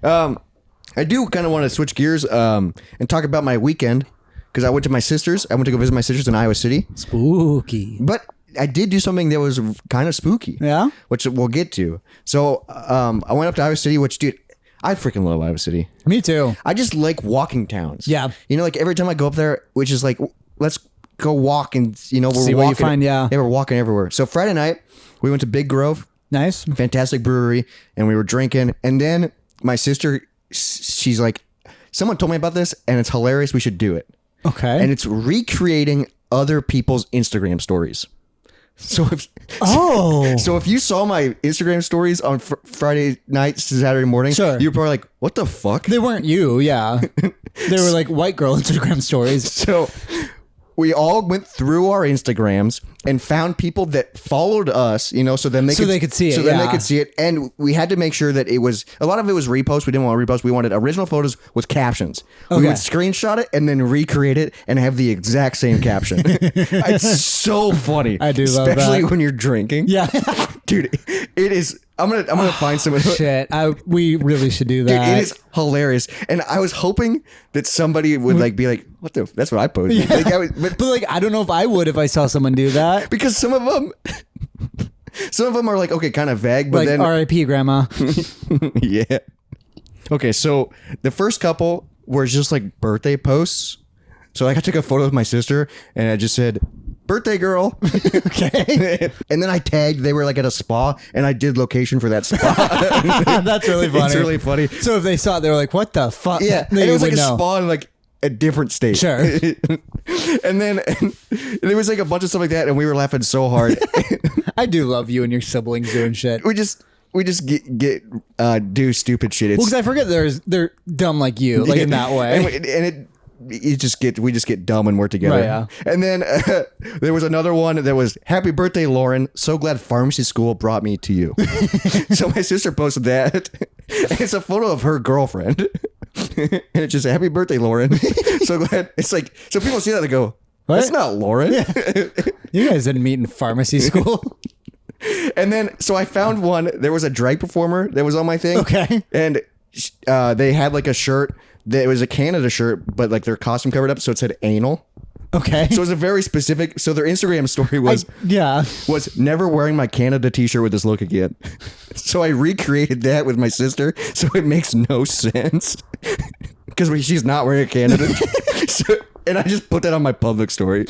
I do kind of want to switch gears and talk about my weekend because I went to my sister's. I went to go visit my sister's in Iowa City. Spooky. But I did do something that was kind of spooky. Yeah? Which we'll get to. So I went up to Iowa City, which, dude, I freaking love Iowa City. Me too. I just like walking towns. Yeah. You know, like every time I go up there, which is like, let's go walk and, you know, we're See walking. what you find, yeah. Yeah, we're walking everywhere. So Friday night, we went to Big Grove. Nice. Fantastic brewery. And we were drinking. And then my sister, she's like, someone told me about this and it's hilarious. We should do it. Okay. And it's recreating other people's Instagram stories. So if you saw my Instagram stories on Friday night, Saturday morning, sure, you're probably like, what the fuck? They weren't you, yeah. They were like white girl Instagram stories. So we all went through our Instagrams and found people that followed us, you know, so then they could see it. So then they could see it. And we had to make sure that it was, a lot of it was repost. We didn't want repost. We wanted original photos with captions. Okay. We would screenshot it and then recreate it and have the exact same caption. It's so funny. I do love that. Especially when you're drinking. Yeah. Dude, it is. I'm gonna find some. Shit, we really should do that. Dude, it is hilarious, and I was hoping that somebody would like be like, "What the? That's what I posted." Yeah. Like, but like, I don't know if I would if I saw someone do that because some of them are like okay, kind of vague, but like then R.I.P. Grandma. Yeah. Okay, so the first couple were just like birthday posts. So like I took a photo of my sister, and I just said, birthday girl. Okay. And then I tagged, they were like at a spa and I did location for that spa. That's really funny. It's really funny. So if they saw it, they were like, what the fuck? Yeah. And it was like a spa in like a different state. Sure. And then there was like a bunch of stuff like that and we were laughing so hard. I do love you and your siblings doing shit. We just do stupid shit. It's, well, because I forget they're dumb like you, like in that way. And we just get dumb when we're together. Right, yeah. And then there was another one that was happy birthday, Lauren. So glad pharmacy school brought me to you. So my sister posted that. And it's a photo of her girlfriend. And it's just happy birthday, Lauren. So glad. It's like, so people see that they go, what? That's not Lauren. Yeah. You guys didn't meet in pharmacy school. And then, so I found one. There was a drag performer that was on my thing. Okay. And they had like a shirt. It was a Canada shirt, but like their costume covered up, so it said anal. Okay. So it was a very specific. So their Instagram story was was never wearing my Canada t-shirt with this look again. So I recreated that with my sister, so it makes no sense because she's not wearing a Canada. And I just put that on my public story.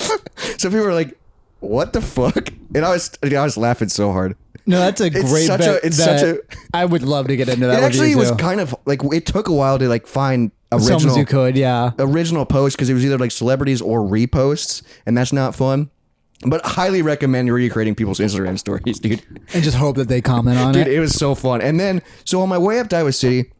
So people were like, "What the fuck?" And I was laughing so hard. No, that's a great bet. It's such a. I would love to get into that. It actually was kind of like it took a while to like find original. You could, yeah. Original posts because it was either like celebrities or reposts, and that's not fun. But highly recommend recreating people's Instagram stories, dude. And just hope that they comment on it. Dude, it was so fun. And then, so on my way up to Iowa City,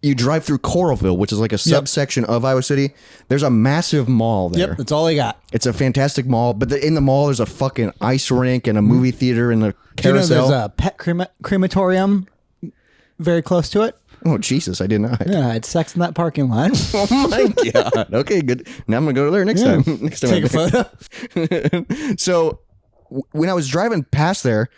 you drive through Coralville, which is like a subsection of Iowa City. There's a massive mall there. Yep, that's all I got. It's a fantastic mall, but in the mall, there's a fucking ice rink and a movie theater and a carousel. Do you know there's a pet crematorium very close to it? Oh, Jesus, I did not. Yeah, I had sex in that parking lot. Oh, my God. Okay, good. Now I'm going to go there next time. Next time Take a photo. So when I was driving past there,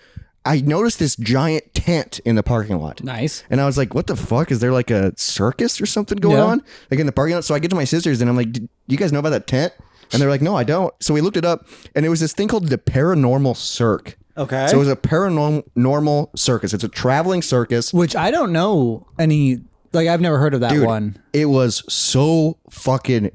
I noticed this giant tent in the parking lot. Nice. And I was like, what the fuck? Is there like a circus or something going on? Like in the parking lot? So I get to my sister's and I'm like, do you guys know about that tent? And they're like, no, I don't. So we looked it up and it was this thing called the Paranormal Cirque. Okay. So it was a paranormal circus. It's a traveling circus. Which I don't know any, like I've never heard of that one. It was so fucking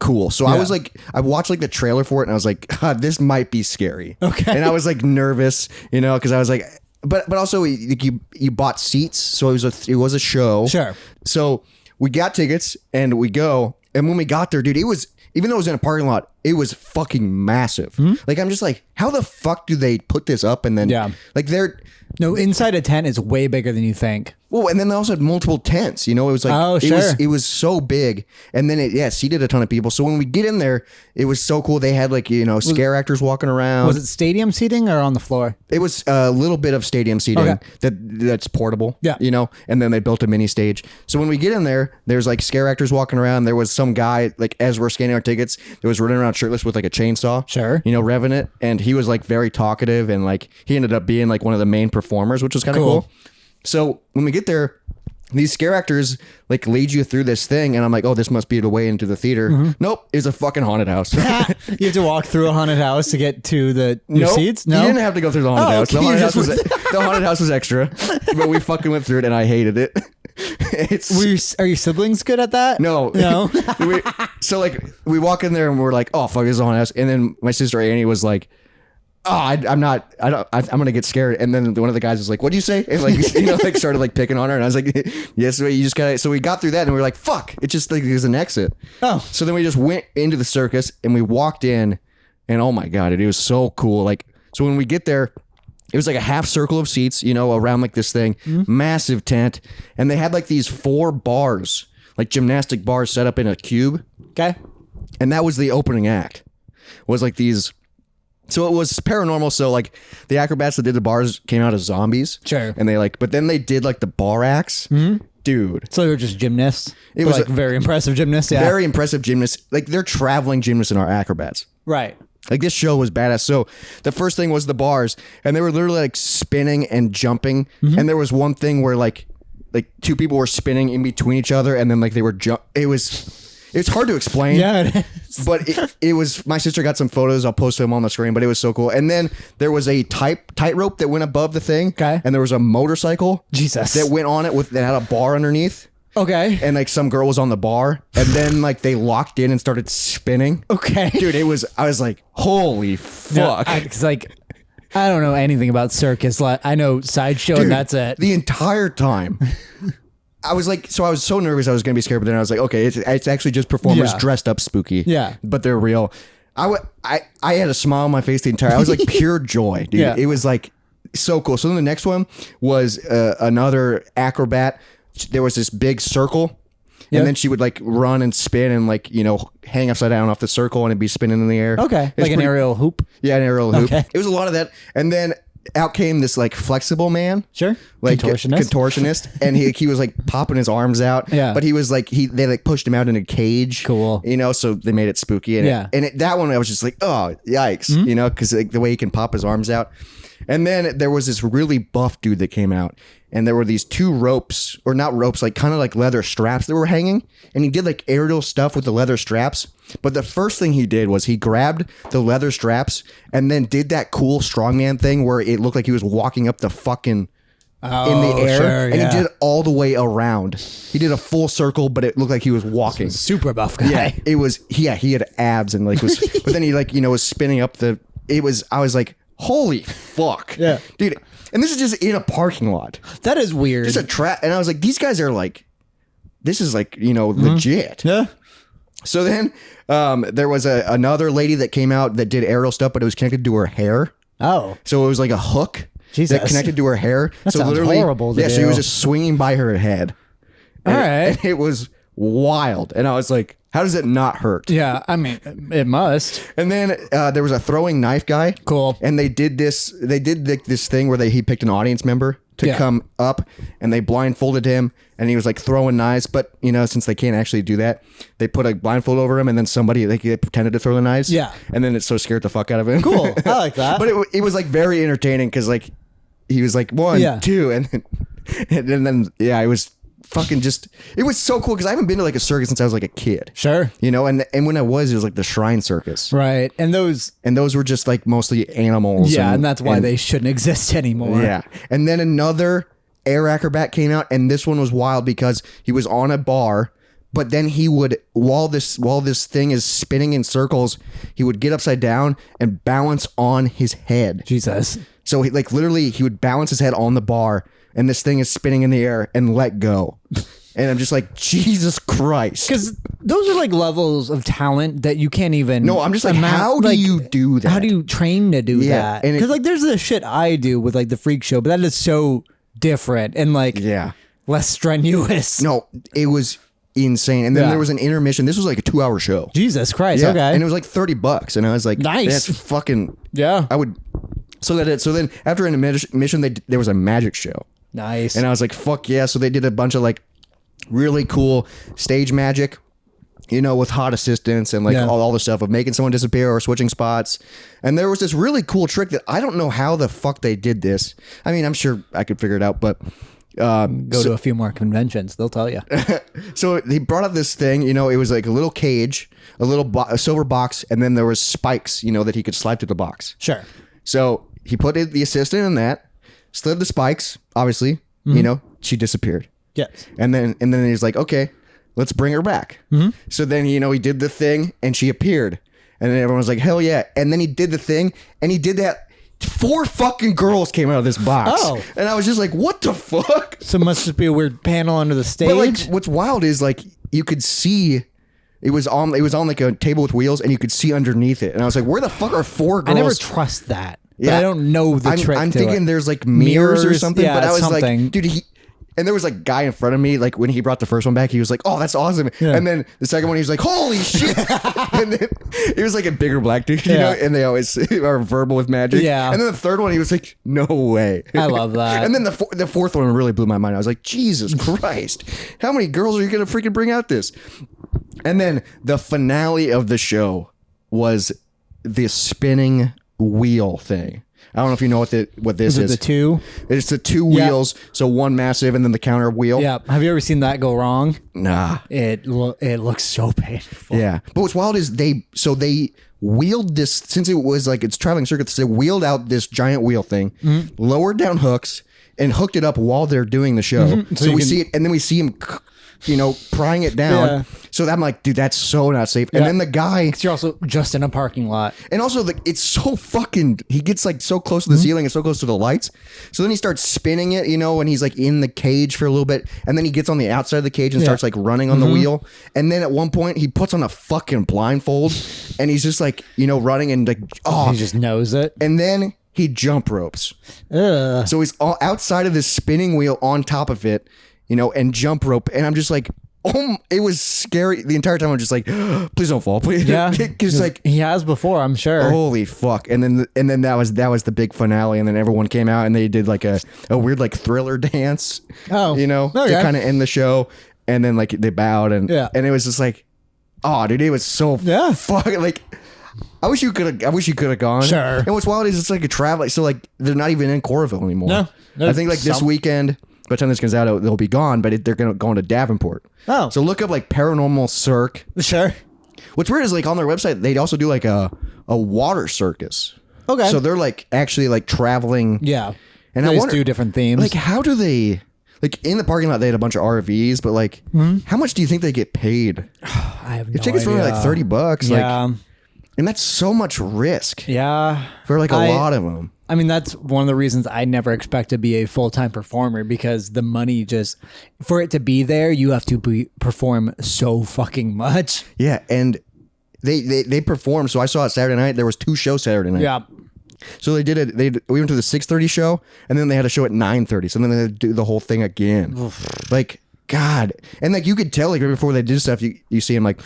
cool. So I was like, I watched like the trailer for it and I was like, this might be scary. Okay. And I was like nervous, you know, because I was like, but also you bought seats. So it was a show. Sure. So we got tickets and we go. And when we got there, dude, it was, even though it was in a parking lot, it was fucking massive. Like, I'm just like, how the fuck do they put this up? And then, like, No, inside a tent is way bigger than you think. well, and then they also had multiple tents. You know, it was like, it was so big, and then it seated a ton of people. So when we get in there, it was so cool. They had like, you know, scare actors walking around. Was it stadium seating or on the floor? It was a little bit of stadium seating that's portable. Yeah. You know, and then they built a mini stage. So when we get in there, there's like scare actors walking around. There was some guy, like, as we're scanning our tickets, that was running around shirtless with like a chainsaw. Sure. You know, revving it. And he was like very talkative, and like he ended up being like one of the main performers, which was kind of cool. So when we get there, these scare actors like lead you through this thing, and I'm like, oh, this must be the way into the theater. Nope, it's a fucking haunted house. You have to walk through a haunted house to get to your seats? No, you didn't have to go through the haunted house. Okay. The haunted house was extra, but we fucking went through it, and I hated it. Are your siblings good at that? No. So like we walk in there and we're like, oh fuck, this is a haunted house, and then my sister Annie was like, oh, I'm gonna get scared. And then one of the guys was like, what'd you say? And like, you know, like started like picking on her. And I was like, yes, you just gotta. So we got through that, and we were like, fuck, it just like there's an exit. Oh. So then we just went into the circus, and we walked in, and oh my God, it was so cool. Like, so when we get there, it was like a half circle of seats, you know, around like this thing, massive tent. And they had like these 4 bars, like gymnastic bars set up in a cube. Okay. And that was the opening act, was like these. So it was paranormal. So like the acrobats that did the bars came out as zombies. Sure. And they like, but then they did like the bar acts. Dude. So they were just gymnasts. It was like very impressive gymnasts. Yeah. Very impressive gymnasts. Like they're traveling gymnasts and our acrobats. Right. Like this show was badass. So the first thing was the bars, and they were literally like spinning and jumping. And there was one thing where like 2 people were spinning in between each other, and then like they were it's hard to explain. Yeah, it is. But it was, my sister got some photos. I'll post them on the screen, but it was so cool. And then there was a tightrope that went above the thing. Okay. And there was a motorcycle. Jesus. That went on it that had a bar underneath. Okay. And like some girl was on the bar, and then like they locked in and started spinning. Okay. Dude, I was like, holy fuck. It's like, I don't know anything about circus. Like, I know sideshow, and that's it. The entire time. I was like, so I was so nervous I was going to be scared, but then I was like, okay, it's actually just performers dressed up spooky. Yeah. But they're real. I had a smile on my face the entire, I was like pure joy, dude. Yeah. It was like so cool. So then the next one was another acrobat. There was this big circle, and then she would like run and spin and like, you know, hang upside down off the circle, and it'd be spinning in the air. Okay. Like an aerial hoop. Yeah, an aerial hoop. Okay. It was a lot of that. And then out came this like flexible man. Sure. Like Contortionist. And he was like popping his arms out. Yeah. But he was like, they like pushed him out in a cage. Cool. You know, so they made it spooky. And that one I was just like, oh, yikes. You know, because like the way he can pop his arms out. And then there was this really buff dude that came out, and there were these 2 ropes, or not ropes, like kind of like leather straps that were hanging. And he did like aerial stuff with the leather straps. But the first thing he did was he grabbed the leather straps and then did that cool strongman thing where it looked like he was walking up the fucking in the air. Sure, and he did it all the way around. He did a full circle, but it looked like he was walking. Super buff guy. Yeah, it was. Yeah, he had abs and like was. But then he like, you know, was spinning up the. It was. I was like, holy fuck. Yeah, dude. And this is just in a parking lot. That is weird. Just a trap. And I was like, these guys are like, this is like, you know, legit. Yeah. So then there was another lady that came out that did aerial stuff, but it was connected to her hair. Oh. So it was like a hook that connected to her hair. That so sounds literally, horrible to so he do. was just swinging by her head. All right. And it was wild. And I was like, how does it not hurt? Yeah, I mean, it must. And then there was a throwing knife guy. Cool. And they did this thing where he picked an audience member to come up, and they blindfolded him, and he was like throwing knives. But you know, since they can't actually do that, they put a blindfold over him, and then they pretended to throw the knives. Yeah. And then it so scared the fuck out of him. Cool. I like that. But it was like very entertaining because like he was like 1, 2, and then it was fucking just, it was so cool because I haven't been to like a circus since I was like a kid. Sure. You know, and when it was like the Shrine Circus. Right. And those were just like mostly animals. Yeah, and that's why they shouldn't exist anymore. Yeah. And then another air acrobat came out, and this one was wild because he was on a bar, but then he would, while this thing is spinning in circles, he would get upside down and balance on his head. Jesus. So he would balance his head on the bar, and this thing is spinning in the air and let go. And I'm just like, Jesus Christ. Because those are like levels of talent that you can't even. No, I'm just like, how do you do that? How do you train to do that? and Because like there's the shit I do with like the freak show, but that is so different and like less strenuous. No, it was insane. And then there was an intermission. This was like a 2-hour show. Jesus Christ. Okay. And it was like $30. And I was like, nice. That's fucking. Yeah. I would. So then after an intermission, there was a magic show. Nice. And I was like, fuck yeah. So they did a bunch of like really cool stage magic, you know, with hot assistants and like all the stuff of making someone disappear or switching spots. And there was this really cool trick that I don't know how the fuck they did this. I mean, I'm sure I could figure it out, but go to a few more conventions. They'll tell you. So he brought up this thing, you know, it was like a little cage, a silver box, and then there was spikes, you know, that he could slide through the box. Sure. So he put the assistant in that, slid the spikes, obviously, you know, she disappeared. Yes. And then he's like, okay, let's bring her back. Mm-hmm. So then, you know, he did the thing and she appeared. And then everyone was like, hell yeah. And then he did the thing and he did that. 4 fucking girls came out of this box. Oh. And I was just like, what the fuck? So it must just be a weird panel under the stage. But like, what's wild is like, you could see it was on like a table with wheels and you could see underneath it. And I was like, where the fuck are 4 girls? I never trust that. But I don't know the trick I'm to thinking it. there's like mirrors or something. Yeah, but I was something. like, dude, and there was like a guy in front of me, like when he brought the first one back, he was like, oh, that's awesome. Yeah. And then the second one, he was like, holy shit. And then he was like a bigger black dude, you know, and they always are verbal with magic. Yeah. And then the third one, he was like, no way. I love that. And then the fourth one really blew my mind. I was like, Jesus Christ, how many girls are you going to freaking bring out this? And then the finale of the show was the spinning wheel thing. I don't know if you know what this is. The 2? It's the 2 wheels, so one massive and then the counter wheel. Yeah. Have you ever seen that go wrong? Nah. It looks so painful. Yeah. But what's wild is they wheeled this, since it was like it's traveling circuits, they wheeled out this giant wheel thing, lowered down hooks, and hooked it up while they're doing the show. Mm-hmm. So we see it, and then we see him, you know, prying it down. Yeah. So I'm like, dude, that's so not safe. And then the guy, because you're also just in a parking lot, and also it's so fucking. He gets like so close to the ceiling and so close to the lights. So then he starts spinning it, you know, and he's like in the cage for a little bit, and then he gets on the outside of the cage and starts like running on the wheel. And then at one point he puts on a fucking blindfold, and he's just like, you know, running and like, he just knows it. And then he jump ropes. Ugh. So he's all outside of this spinning wheel on top of it, you know, and jump rope. And I'm just like, oh, it was scary the entire time. I'm just like, please don't fall, please. Yeah, because like he has before, I'm sure. Holy fuck! And then that was the big finale. And then everyone came out and they did like a weird like Thriller dance. Oh, you know, to kind of end the show. And then like they bowed and it was just like, oh, dude, it was so fucking like. I wish you could have gone. Sure. And what's wild is it's like a travel. So like they're not even in Coralville anymore. No, I think like this weekend. By the time this comes out, they'll be gone. But they're going to Davenport. Oh, so look up like Paranormal Cirque. Sure. What's weird is like on their website they also do like a water circus. Okay. So they're like actually like traveling. Yeah. And they I wonder, do different themes. Like how do they? Like in the parking lot, they had a bunch of RVs, but like, how much do you think they get paid? I have no idea. Tickets for like $30. Yeah. Like, and that's so much risk. Yeah. For like a lot of them. I mean, that's one of the reasons I never expect to be a full-time performer, because the money just, for it to be there, you have to perform so fucking much. Yeah. And they perform. So I saw it Saturday night. There was 2 shows Saturday night. Yeah. So they did it. We went to the 6:30 show, and then they had a show at 9:30. So then they had to do the whole thing again. Like, God. And like you could tell like right before they did stuff, you see him like,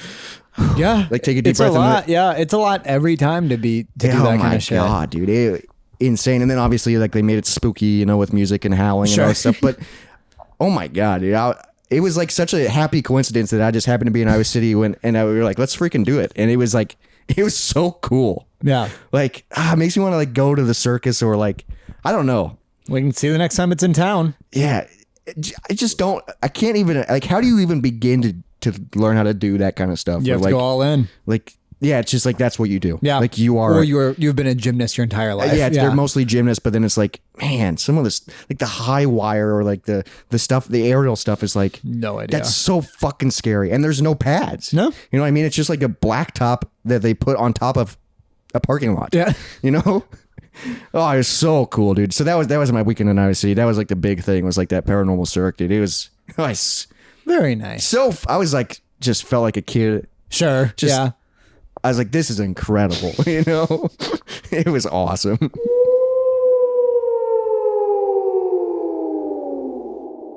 yeah, like take a deep it's breath. A lot. Yeah, it's a lot every time to do that kind of shit. Oh my God, dude, insane. And then obviously like they made it spooky, you know, with music and howling and all that stuff. But oh my God, dude, it was like such a happy coincidence that I just happened to be in Iowa City we were like, let's freaking do it. And it was like, it was so cool. Yeah, like it makes me want to like go to the circus or like, I don't know. We can see the next time it's in town. Yeah, I can't even like. How do you even begin to learn how to do that kind of stuff? You have to like, go all in. Like, yeah, it's just like that's what you do. Yeah, like you are, or you've been a gymnast your entire life. Yeah, they're mostly gymnasts, but then it's like, man, some of this, like the high wire or like the stuff, the aerial stuff is like, no idea. That's so fucking scary, and there's no pads. No, you know what I mean? It's just like a blacktop that they put on top of a parking lot. Yeah, you know. Oh, it was so cool, dude. So that was my weekend in Iowa City. That was like the big thing, was like that Paranormal Cirque, dude. It was nice. Very nice. I was like, just felt like a kid. Sure. Yeah. I was like, this is incredible. You know, it was awesome.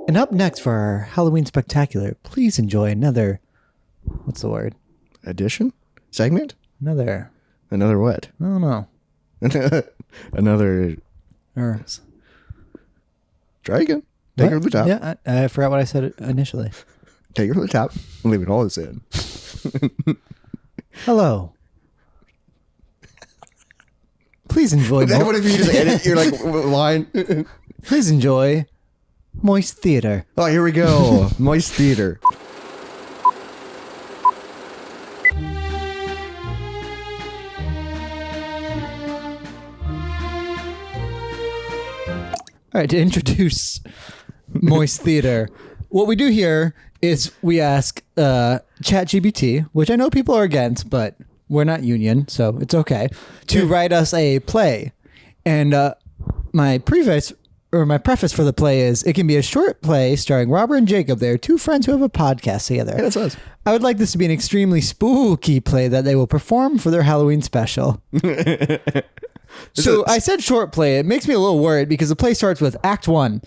And up next for our Halloween spectacular, please enjoy another, what's the word? Edition? Segment? Another what? I don't know. Another. Or, Try again. Take it from the top. Yeah, I forgot what I said initially. Take it from the top. Leave it all the same. Hello. Please enjoy. What if you just edit your like line? Please enjoy Moist Theater. Oh, here we go. Moist Theater. All right, to introduce Moist Theater, what we do here is we ask ChatGPT, which I know people are against, but we're not union, so it's okay, to write us a play. And my preface for the play is it can be a short play starring Robert and Jacob. They're two friends who have a podcast together. Yeah, that's us. I would like this to be an extremely spooky play that they will perform for their Halloween special. So I said short play. It makes me a little worried because the play starts with Act 1.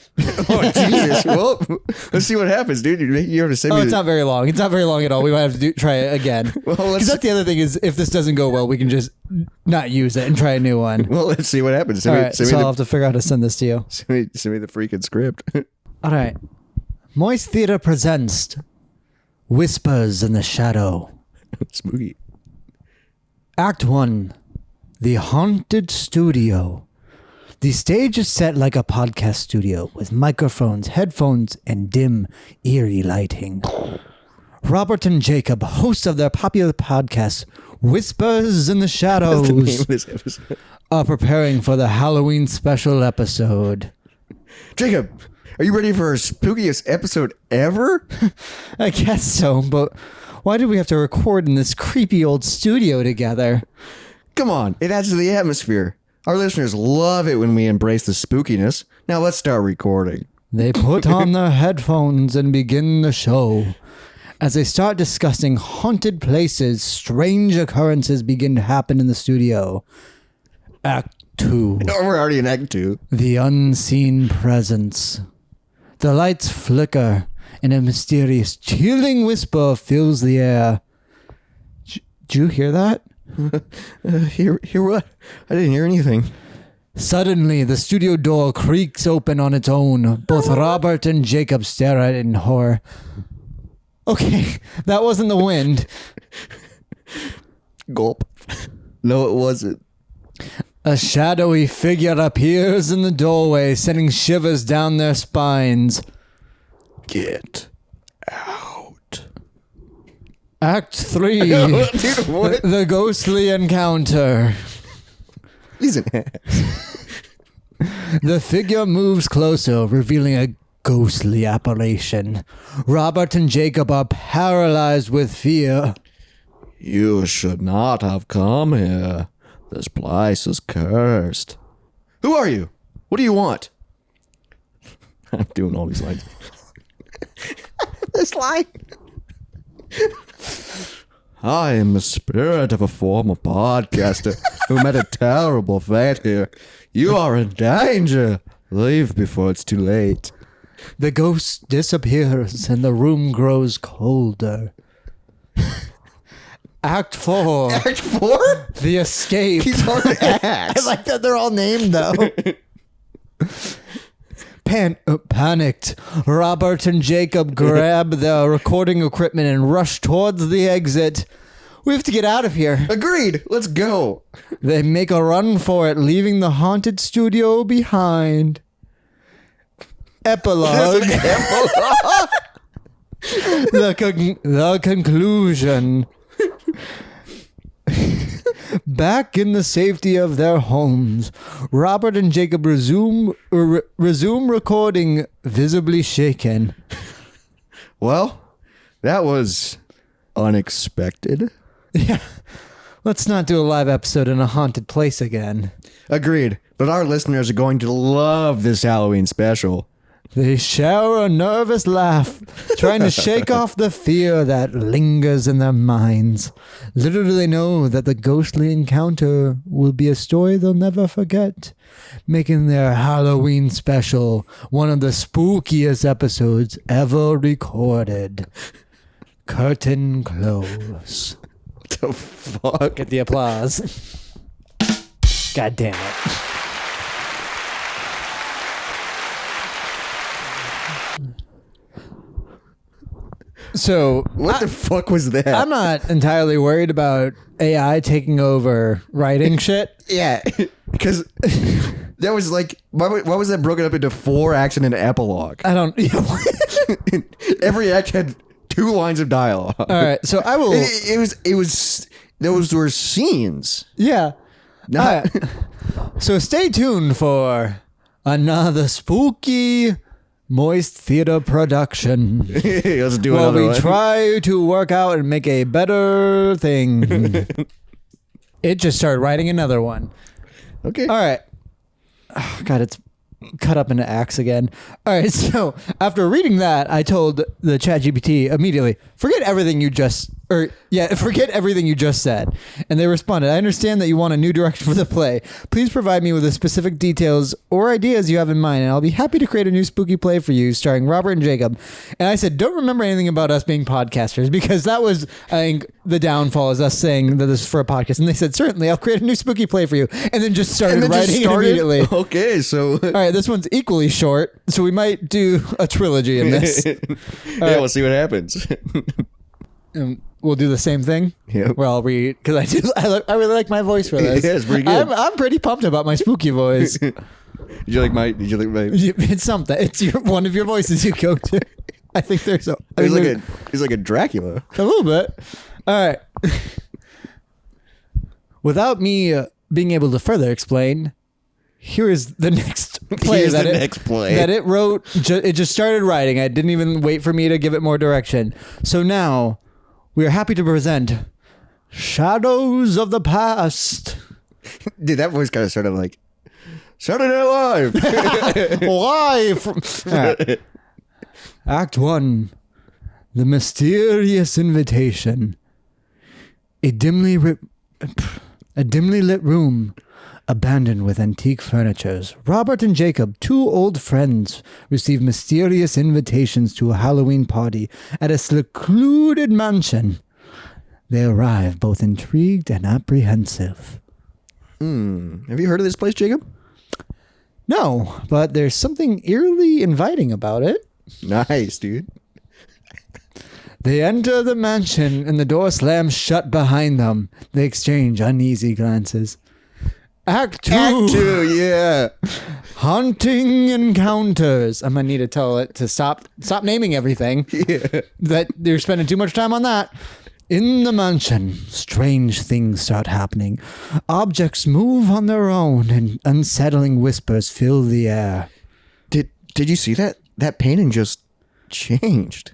Oh, Jesus. Well, let's see what happens, dude. You have to send me. It's not very long. It's not very long at all. We might have to try it again. Well, because that's the other thing is if this doesn't go well, we can just not use it and try a new one. Well, let's see what happens. All right, so I'll have to figure out how to send this to you. Send me the freaking script. All right. Moist Theater presents Whispers in the Shadow. Spooky. Act 1. The Haunted Studio. The stage is set like a podcast studio with microphones, headphones, and dim, eerie lighting. Robert and Jacob, hosts of their popular podcast, Whispers in the Shadows, That's the name of this episode. are preparing for the Halloween special episode. Jacob, are you ready for our spookiest episode ever? I guess so, but why do we have to record in this creepy old studio together? Come on, it adds to the atmosphere. Our listeners love it when we embrace the spookiness. Now let's start recording. They put on their headphones and begin the show. As they start discussing haunted places, strange occurrences begin to happen in the studio. Act 2. Oh, we're already in Act 2. The unseen presence. The lights flicker, and a mysterious, chilling whisper fills the air. Did you hear that? Hear what? I didn't hear anything. Suddenly, the studio door creaks open on its own. Both Robert and Jacob stare at it in horror. Okay, that wasn't the wind. Gulp. No, it wasn't. A shadowy figure appears in the doorway, sending shivers down their spines. Get out. Act 3. Dude, what? The ghostly encounter. He's an ass. The figure moves closer, revealing a ghostly apparition. Robert and Jacob are paralyzed with fear. You should not have come here. This place is cursed. Who are you? What do you want? I'm doing all these lines. This line. I am the spirit of a former podcaster who met a terrible fate here. You are in danger. Leave before it's too late. The ghost disappears and the room grows colder. Act 4. Act 4? The escape. He's on acts. I like that they're all named, though. Panicked, Robert and Jacob grab their recording equipment and rush towards the exit. We have to get out of here. Agreed. Let's go. They make a run for it, leaving the haunted studio behind. Epilogue. The conclusion. Back in the safety of their homes, Robert and Jacob resume recording, visibly shaken. Well, that was unexpected. Yeah, let's not do a live episode in a haunted place again. Agreed. But our listeners are going to love this Halloween special. They share a nervous laugh, trying to shake off the fear that lingers in their minds. Little do they know that the ghostly encounter will be a story they'll never forget, making their Halloween special one of the spookiest episodes ever recorded. Curtain close. What the fuck? Get the applause. God damn it. So What the fuck was that? I'm not entirely worried about AI taking over writing shit. Yeah, because that was like, why was that broken up into 4 acts and an epilogue? I don't. Every act had 2 lines of dialogue. All right, so I will. It was those were scenes. Yeah. Not, All right. So stay tuned for another spooky, moist theater production. Let's do While another we one. try to work out and make a better thing. It just started writing another one. Okay. All right. Oh, God, it's cut up into acts again. All right, so after reading that, I told the ChatGPT immediately, forget everything you just said. And they responded, I understand that you want a new direction for the play. Please provide me with the specific details or ideas you have in mind, and I'll be happy to create a new spooky play for you starring Robert and Jacob. And I said, don't remember anything about us being podcasters, because that was, I think, the downfall is us saying that this is for a podcast. And they said, certainly, I'll create a new spooky play for you. And then just started writing it immediately. Okay, so... All right, this one's equally short, so we might do a trilogy in this. yeah, right. we'll see what happens. We'll do the same thing. Yep. Where I'll read, because I really like my voice for this. Yeah, it's pretty good. I'm pretty pumped about my spooky voice. Did you like my? It's something. It's one of your voices you go to. I think there's a. He's like a Dracula. A little bit. All right. Without me being able to further explain, here is the next play that it wrote. It just started writing. I didn't even wait for me to give it more direction. So now we are happy to present Shadows of the Past. Dude, that voice kind of started like Saturday Night Live. Live. All right. Act 1. The Mysterious Invitation. A dimly lit room, abandoned with antique furnitures. Robert and Jacob, 2 old friends, receive mysterious invitations to a Halloween party at a secluded mansion. They arrive both intrigued and apprehensive. Have you heard of this place, Jacob? No, but there's something eerily inviting about it. Nice, dude. They enter the mansion and the door slams shut behind them. They exchange uneasy glances. Act 2. Act 2, yeah. Haunting encounters. I'm gonna need to tell it to stop naming everything. Yeah. That you're spending too much time on that. In the mansion, strange things start happening. Objects move on their own and unsettling whispers fill the air. Did you see that? That painting just changed.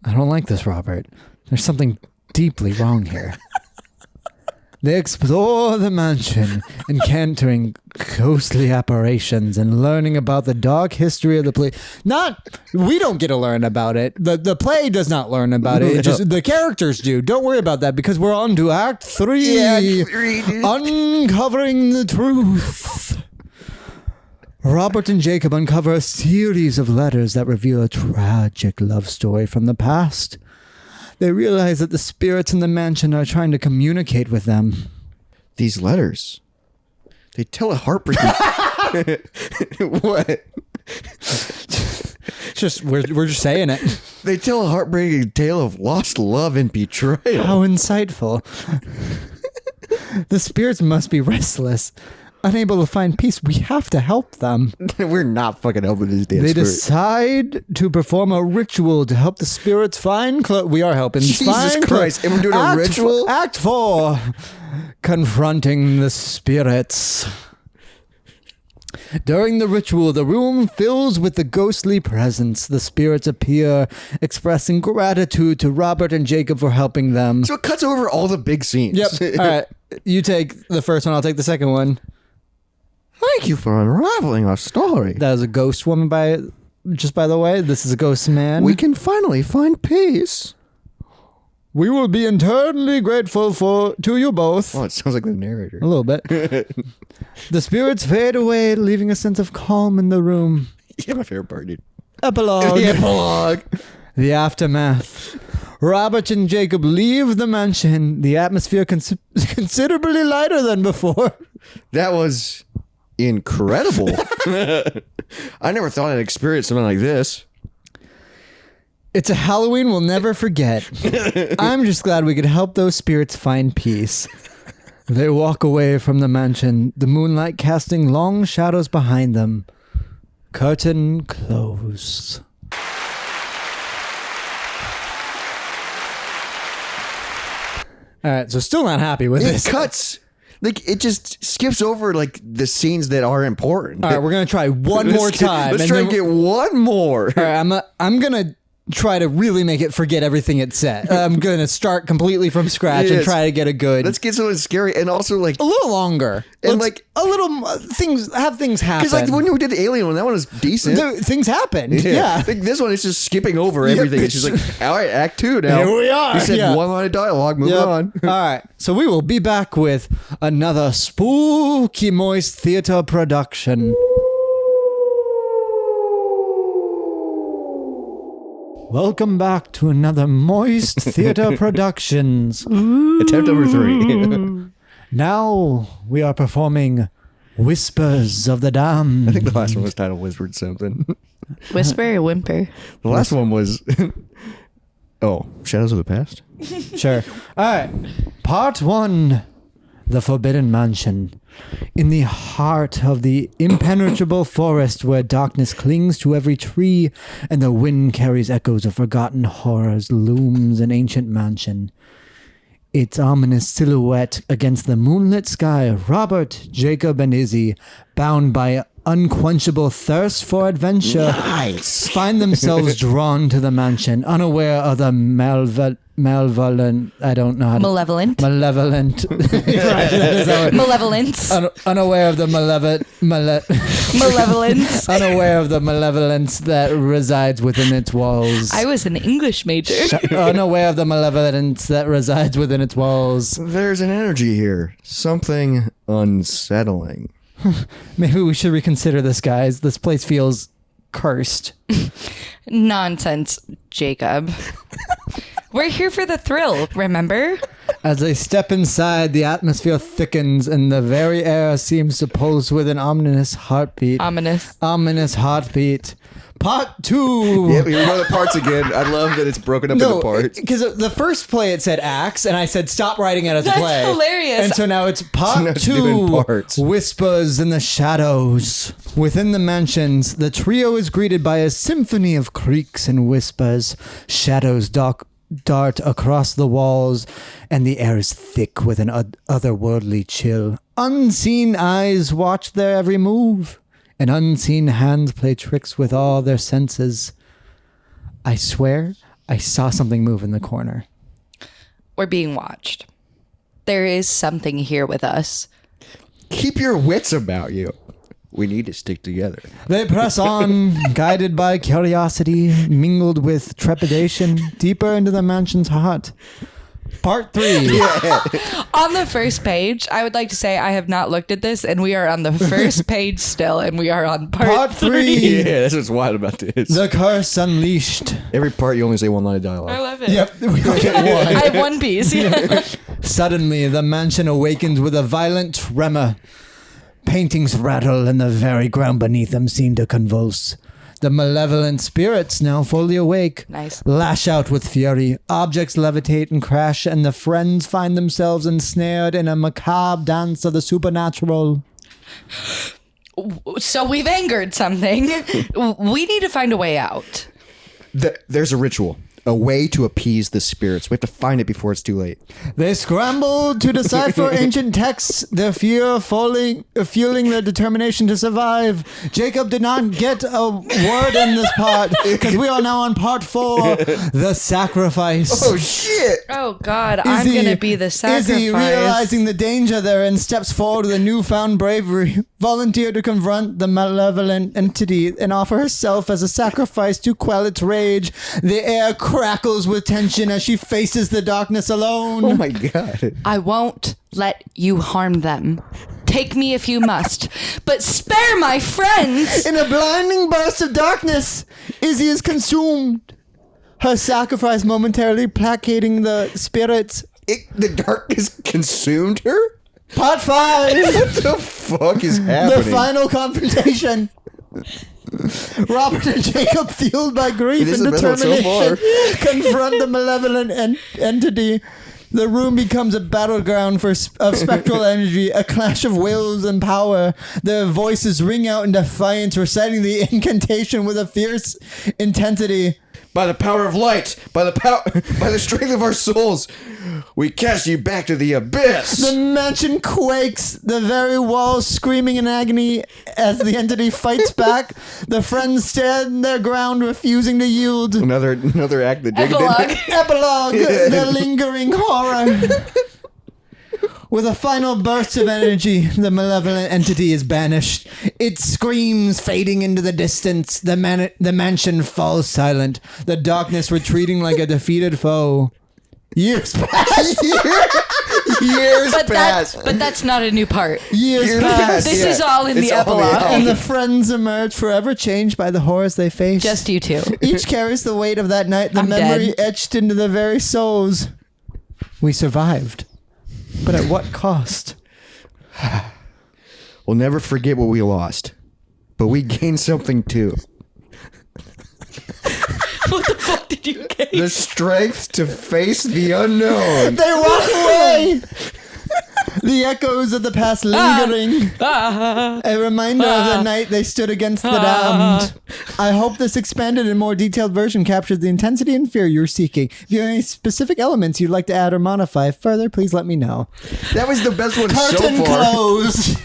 I don't like this, Robert. There's something deeply wrong here. They explore the mansion, encountering ghostly apparitions and learning about the dark history of the place. We don't get to learn about it. The play does not learn about it. Just the characters do. Don't worry about that, because we're on to Act 3. Yeah, Act 3, dude. Uncovering the truth. Robert and Jacob uncover a series of letters that reveal a tragic love story from the past. They realize that the spirits in the mansion are trying to communicate with them. These letters, they tell a heartbreaking... What? We're just saying it. They tell a heartbreaking tale of lost love and betrayal. How insightful. The spirits must be restless. Unable to find peace, we have to help them. We're not fucking helping these damn They spirits. decide to perform a ritual to help the spirits find... We are helping. Jesus Christ, and we're doing a ritual? Act 4. Confronting the spirits. During the ritual, the room fills with the ghostly presence. The spirits appear, expressing gratitude to Robert and Jacob for helping them. So it cuts over all the big scenes. Yep. All right. You take the first one. I'll take the second one. Thank you for unraveling our story. That was a ghost woman by just by the way, this is a ghost man. We can finally find peace. We will be eternally grateful to you both. Oh, it sounds like the narrator. A little bit. The spirits fade away, leaving a sense of calm in the room. Yeah, my favorite part, dude. Epilogue. The epilogue. The aftermath. Robert and Jacob leave the mansion. The atmosphere considerably lighter than before. That was incredible. I never thought I'd experience something like this. It's a Halloween we'll never forget. I'm just glad we could help those spirits find peace. They walk away from the mansion, the moonlight casting long shadows behind them. Curtain closed. All right, so still not happy with It this. cuts. Like, it just skips over, like, the scenes that are important. All right, we're going to try one more time. Let's try and get one more. All right, I'm going to try to really make it forget everything it said. I'm going to start completely from scratch and Yes. try to get a good... Let's get something scary and also, like... a little longer. And, Let's- like... a little... things happen. Because, like, when we did the Alien one, that one was decent. Things happened. Yeah. Like, this one is just skipping over Yep. everything. It's just like, all right, act 2 now. Here we are. You said Yeah. one line of dialogue. Moving Yep. on. All right. So we will be back with another spooky moist theater production. Welcome back to another moist theater productions. Attempt number 3. Now we are performing Whispers of the Damned. I think the last one was titled Whispered something. Whisper or whimper? The last one was... Shadows of the Past? Sure. All right. Part 1. The Forbidden Mansion. In the heart of the impenetrable forest where darkness clings to every tree and the wind carries echoes of forgotten horrors looms an ancient mansion. Its ominous silhouette against the moonlit sky, Robert, Jacob, and Izzy, bound by unquenchable thirst for adventure, find themselves drawn to the mansion, unaware of the malevolent. I don't know how to. Malevolent. Malevolent. Right, that is how it- Malevolence. unaware of the Malevolence. unaware of the malevolence that resides within its walls. I was an English major. Unaware of the malevolence that resides within its walls. There's an energy here. Something unsettling. Maybe we should reconsider this, guys. This place feels cursed. Nonsense, Jacob. We're here for the thrill, remember? As they step inside, the atmosphere thickens and the very air seems to pulse with an ominous heartbeat. Ominous. Ominous heartbeat. Part 2. Yeah, here we go to the parts again. I love that it's broken up into parts. because the first play it said acts, and I said stop writing it as a That's play. hilarious. And so now it's So now part it's doing 2. parts. Whispers in the shadows. Within the mansions, the trio is greeted by a symphony of creaks and whispers. Shadows dart across the walls, and the air is thick with an otherworldly chill. Unseen eyes watch their every move, and unseen hands play tricks with all their senses. I swear I saw something move in the corner. We're being watched. There is something here with us. Keep your wits about you. We need to stick together. They press on, guided by curiosity, mingled with trepidation, deeper into the mansion's heart. Part 3. On the first page, I would like to say I have not looked at this, and we are on the first page still, and we are on Part 3. Yeah, that's what's wild about this. The Curse Unleashed. Every part you only say one line of I dialogue. love it. Yep, we don't get one. I have one piece. Yeah. Suddenly, the mansion awakens with a violent tremor. Paintings rattle and the very ground beneath them seem to convulse. The malevolent spirits, now fully awake, Nice. lash out with fury. Objects levitate and crash, and the friends find themselves ensnared in a macabre dance of the supernatural. So we've angered something. We need to find a way out. There's a ritual. a way to appease the spirits. We have to find it before it's too late. They scrambled to decipher ancient texts, their fear fueling their determination to survive. Jacob did not get a word in this part, because we are now on part 4, the sacrifice. Oh, shit! Oh God, I'm Izzy- gonna be the sacrifice. Izzy, realizing the danger therein, steps forward with a newfound bravery, volunteered to confront the malevolent entity and offer herself as a sacrifice to quell its rage. The air crackles with tension as she faces the darkness alone. Oh my god. I won't let you harm them. Take me if you must, but spare my friends. In a blinding burst of darkness, Izzy is consumed. Her sacrifice momentarily placating the spirits. The darkness consumed her? Part 5. What the fuck is happening? The final confrontation. Robert and Jacob, fueled by grief It is and the best one so determination, confront the malevolent entity. The room becomes a battleground of spectral energy, a clash of wills and power. Their voices ring out in defiance, reciting the incantation with a fierce intensity. By the power of light, by the strength of our souls, we cast you back to the abyss. The mansion quakes, the very walls screaming in agony as the entity fights back. The friends stand their ground, refusing to yield. Another act that Jacob Epilogue. did. Epilogue, the lingering horror. With a final burst of energy, the malevolent entity is banished. It screams, fading into the distance. The mansion falls silent, the darkness retreating like a defeated foe. Years pass. Years pass. But that's not a new part. Years pass. This is all in It's the all in the epilogue. And the friends emerge forever changed by the horrors they face. Just you two. Each carries the weight of that night, the I'm memory dead. etched into their very souls. We survived. But at what cost? We'll never forget what we lost, but we gained something too. What the fuck did you gain? The strength to face the unknown. They walk away! The echoes of the past lingering. A reminder of the night they stood against the damned. I hope this expanded and more detailed version captures the intensity and fear you're seeking. If you have any specific elements you'd like to add or modify further, please let me know. That was the best one Curtain so far. closed.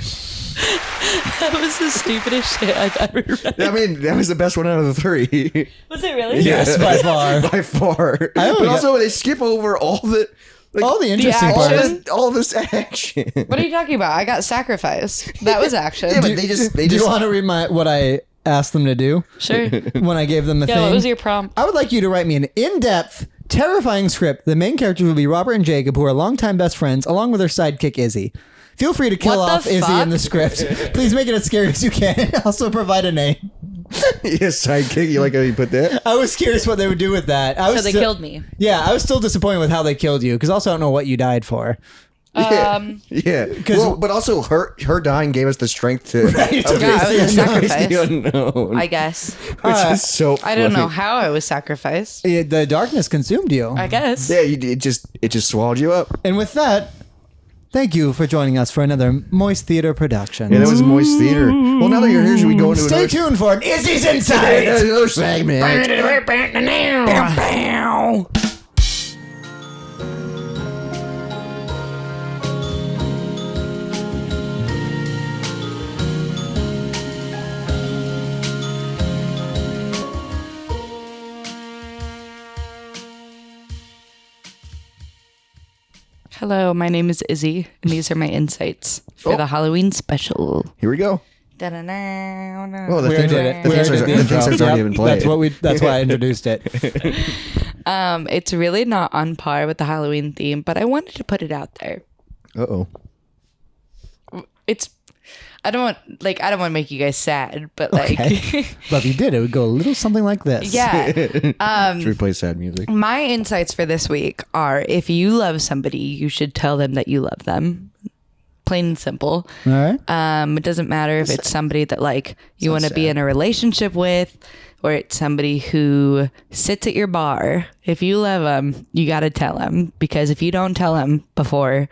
That was the stupidest shit I've ever read. I mean, that was the best one out of the 3. Was it really? Yes, by far. By far. I only But got- also, they skip over all the... Like, All the interesting action. parts. all this action. What are you talking about? I got sacrificed. That was action. Yeah, but they just Do you want to read what I asked them to do Sure. when I gave them the Yeah, thing? what was your prompt? I would like you to write me an in-depth, terrifying script. The main characters will be Robert and Jacob, who are longtime best friends, along with their sidekick Izzy. Feel free to kill What the off Izzy fuck? in the script. Please make it as scary as you can. Also provide a name. Yes, sidekick. You like how you put that? I was curious what they would do with that. So they killed me. Yeah, I was still disappointed with how they killed you, because also I don't know what you died for. Yeah. Well, but also her dying gave us the strength to Yeah, I was a face sacrifice. the unknown. I guess. Which is so I don't know funny. how I was sacrificed. The darkness consumed you. I guess. Yeah, it just swallowed you up. And with that, thank you for joining us for another Moist Theater production. Yeah, that was Moist Theater. Well, now that you're here, should we go into Stay tuned for an Izzy's Insight. another segment? Hello, my name is Izzy, and these are my insights for the Halloween special. Here we go. Oh, Oh, the We things already did are- it. the We things already are- did the the things intro. aren't Yep, even played. That's why I introduced it. It's really not on par with the Halloween theme, but I wanted to put it out there. Uh-oh. It's I don't want to make you guys sad, but like Okay. But if you did, it would go a little something like this. yeah. Should we play sad music? My insights for this week are: if you love somebody, you should tell them that you love them. Plain and simple. All right. It doesn't matter if it's somebody that like you want to be in a relationship with, or it's somebody who sits at your bar. If you love them, you got to tell them, because if you don't tell them before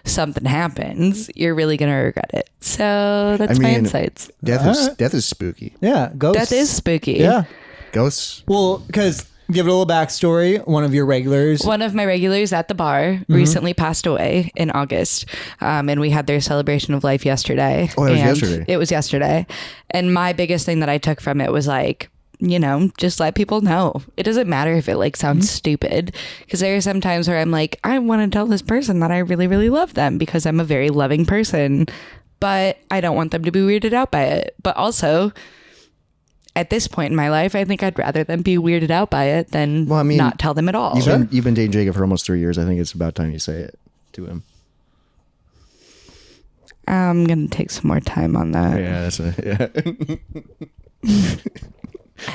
something happens, you're really gonna regret it. So that's my insights. Death is spooky. Yeah. Ghosts. That is spooky. Yeah. Ghosts. Well, because give it a little backstory. One of your regulars. One of my regulars at the bar recently passed away in August, and we had their celebration of life yesterday. Oh, it was And yesterday. It was yesterday. And my biggest thing that I took from it was like, you know, just let people know. It doesn't matter if it like sounds stupid, because there are some times where I'm like, I want to tell this person that I really, really love them because I'm a very loving person, but I don't want them to be weirded out by it. But also, at this point in my life, I think I'd rather them be weirded out by it than not tell them at all. You've been dating Jacob for almost 3 years. I think it's about time you say it to him. I'm gonna take some more time on that. Yeah,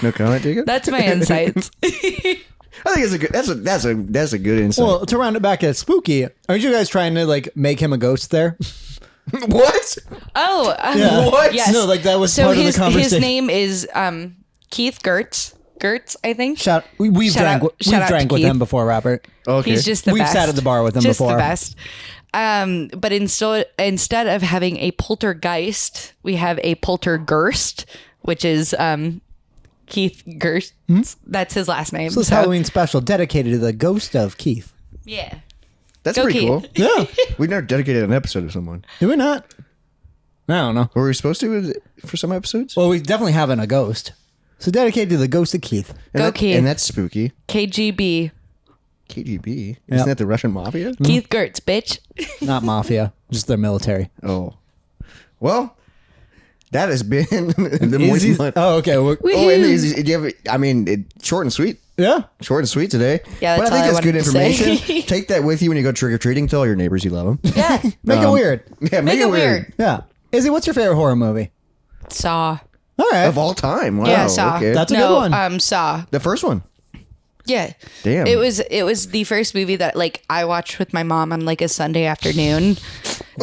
No comment, Jacob. That's my insights. I think it's a good. That's a good insight. Well, to round it back at spooky, aren't you guys trying to like make him a ghost there? What? Oh, Yeah. What? Yes. No, like that was So part of his the conversation. name is Keith Gertz. Gertz, I think. We've Shout out drank to with Keith. him before, Robert. Okay. He's just the We've best. sat at the bar with him just before. the best. But instead of having a poltergeist, we have a poltergeist, which is Keith Gerst. That's his last name. So this Halloween special dedicated to the ghost of Keith. Yeah. That's Go pretty Keith. cool. Yeah. We've never dedicated an episode to someone. Did we not? I don't know. Were we supposed to for some episodes? Well, we definitely haven't a ghost. So dedicated to the ghost of Keith. Go Keith. And that's spooky. KGB. KGB. Isn't that the Russian mafia? Keith Gertz, bitch. Not mafia, just their military. Oh. Well, that has been the Moist Izzy's- Month. Oh, okay. Well, Oh, and do you have, I mean, short and sweet. yeah. Short and sweet today. Yeah, but that's I think all I that's good wanted to say. information. Take that with you when you go trick or treating. Tell your neighbors you love them. Yeah. Make it weird. Yeah, make it weird. Yeah. Izzy, what's your favorite horror movie? Saw. All right. Of all time. Wow. Yeah, Saw. Okay. That's a no, good one. Saw. The first one. Yeah. Damn. It was the first movie that like I watched with my mom on like a Sunday afternoon.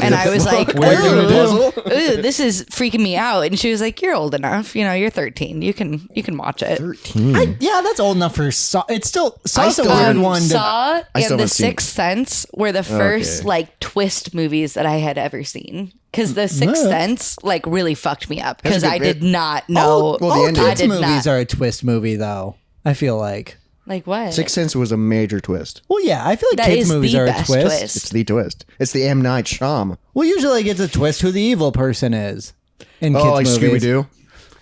And I was like, We're doing it. ooh, this is freaking me out. And she was like, you're old enough. You know, you're 13. You can watch it. 13. Yeah, that's old enough for Saw. It's still Saw's a still weird haven't- one. Saw I still and The haven't seen Sixth Sense were the first Okay. like twist movies that I had ever seen. Because The Sixth Yeah. Sense like really fucked me up. That's Because a I good did bit. not know. Well, the all ending. I kids did movies not. are a twist movie, though. I feel like. Like what? Sixth Sense was a major twist. Well, yeah, I feel like That kids is movies the are a best twist. twist. It's the twist. It's the M. Night Shyamalan. Well, usually like, it's a twist who the evil person is in kids Oh, like movies. Scooby Doo.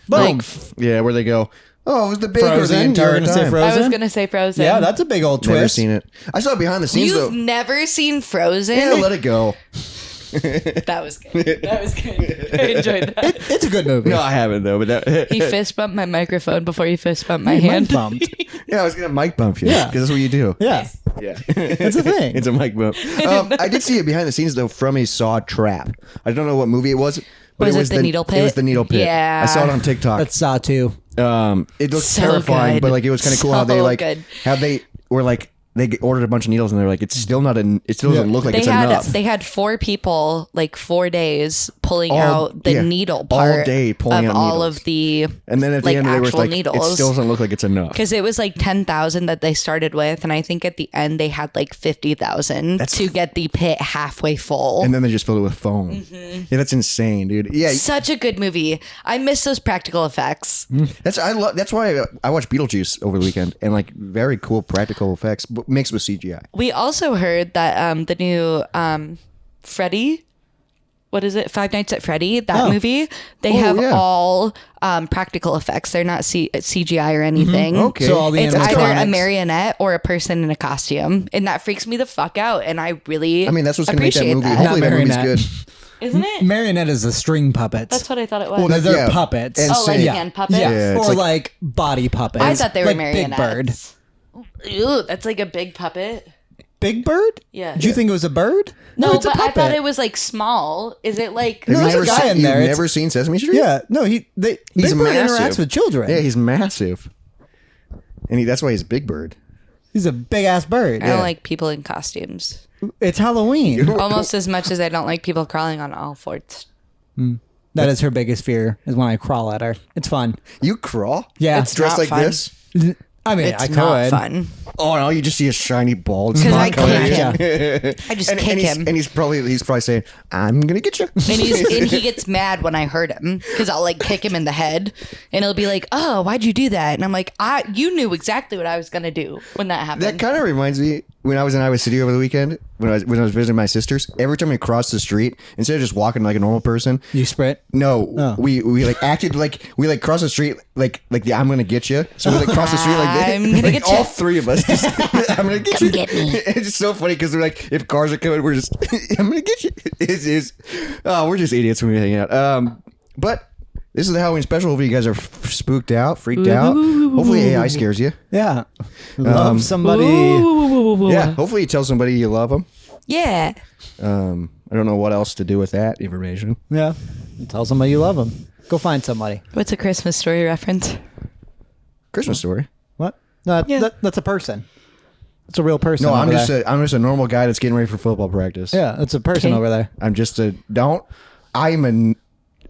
Boom. Yeah, where they go, oh, it was the baker the Frozen. You were entire gonna say time. Frozen? I was gonna say Frozen. Yeah, that's a big old twist. Never seen it. I saw it behind the scenes You've though. never seen Frozen? Yeah, let it go. That was good. That was good. I enjoyed that. It's a good movie. No, I haven't though. But that, He fist bumped my microphone before he fist bumped my Mind hand. bumped. yeah, I was gonna mic bump you. Yeah. because that's what you do. Yeah, Yeah, that's a thing. it's a mic bump. I did see it behind the scenes though from a Saw trap. I don't know what movie it was. But Was it it was the Needle Pit? It was the Needle Pit. Yeah. I saw it on TikTok. That's Saw 2. It looked So terrifying, good. but like it was kind of cool how they So like good. how they were like they ordered a bunch of needles and they're like it's still not it still doesn't look like They it's had enough. they had 4 people like 4 days pulling All- out the yeah, needle all part day pulling of out all needles. of the And then at the like end, they were actual like, it needles. still doesn't look like it's enough. because it was like 10,000 that they started with, and I think at the end they had like 50,000 to get the pit halfway full. And then they just filled it with foam. Mm-hmm. Yeah, that's insane, dude. Yeah, Such a good movie. I miss those practical effects. that's why I watched Beetlejuice over the weekend and like very cool practical effects mixed with CGI. We also heard that the new Freddy, what is it? Five Nights at Freddy, that movie, they have yeah. all practical effects. They're not CGI or anything. Okay. So all the It's either a animatronics. marionette or a person in a costume, and that freaks me the fuck out. And I really, I mean, that's what's gonna make that appreciate movie. that. Hopefully, that movie's Marionette. good. Isn't it? Marionette is the string puppets. That's what I thought it was. They're yeah. puppets. And oh, like yeah. hand puppets. Yeah, it's or like- like body puppets. I thought they were like Big Bird. marionettes. Ew, that's like a big puppet. Big Bird? Yeah. Did you think it was a bird? No, it's a but I puppet. thought it was like small. Is it like? No, there's a guy in there. You've It's- never seen Sesame Street? Yeah, no, He's Big Bird massive. interacts with children. Yeah, he's massive, and that's why he's Big Bird. He's a big ass bird. I don't like people in costumes. It's Halloween. Almost as much as I don't like people crawling on all fours. That is her biggest fear, is when I crawl at her. It's fun. You crawl? Yeah. It's dressed not like fun. this. I mean, It's I could. not fun. Oh no, you just see a shiny ball. Because I coming at kick you. him. I just kick him. And he's probably saying, "I'm gonna get you." And he gets mad when I hurt him because I'll like kick him in the head, and he'll be like, "Oh, why'd you do that?" And I'm like, you knew exactly what I was gonna do when that happened." That kind of reminds me when I was in Iowa City over the weekend when I was visiting my sisters. Every time we crossed the street, instead of just walking like a normal person, You sprint? no, Oh. we like acted like we like crossed the street like the I'm gonna get you. So we like cross the street like this. I'm gonna Like, get all ya. three of us. Just, I'm gonna get you. get me. It's just so funny because we're like, if cars are coming, we're just I'm gonna get you. We're just idiots when we hang out. But this is the Halloween special. Hopefully you guys are spooked out, freaked out. Hopefully AI scares you. Yeah. Love somebody. Yeah. Hopefully you tell somebody you love them. Yeah. I don't know what else to do with that information. Yeah. Tell somebody you love them. Go find somebody. What's a Christmas story reference? Christmas story. What? No, Yeah. that's a person. It's a real person. No, over there. I'm just a normal guy that's getting ready for football practice. Yeah, that's a person Okay. over there. I'm just a don't. I'm a.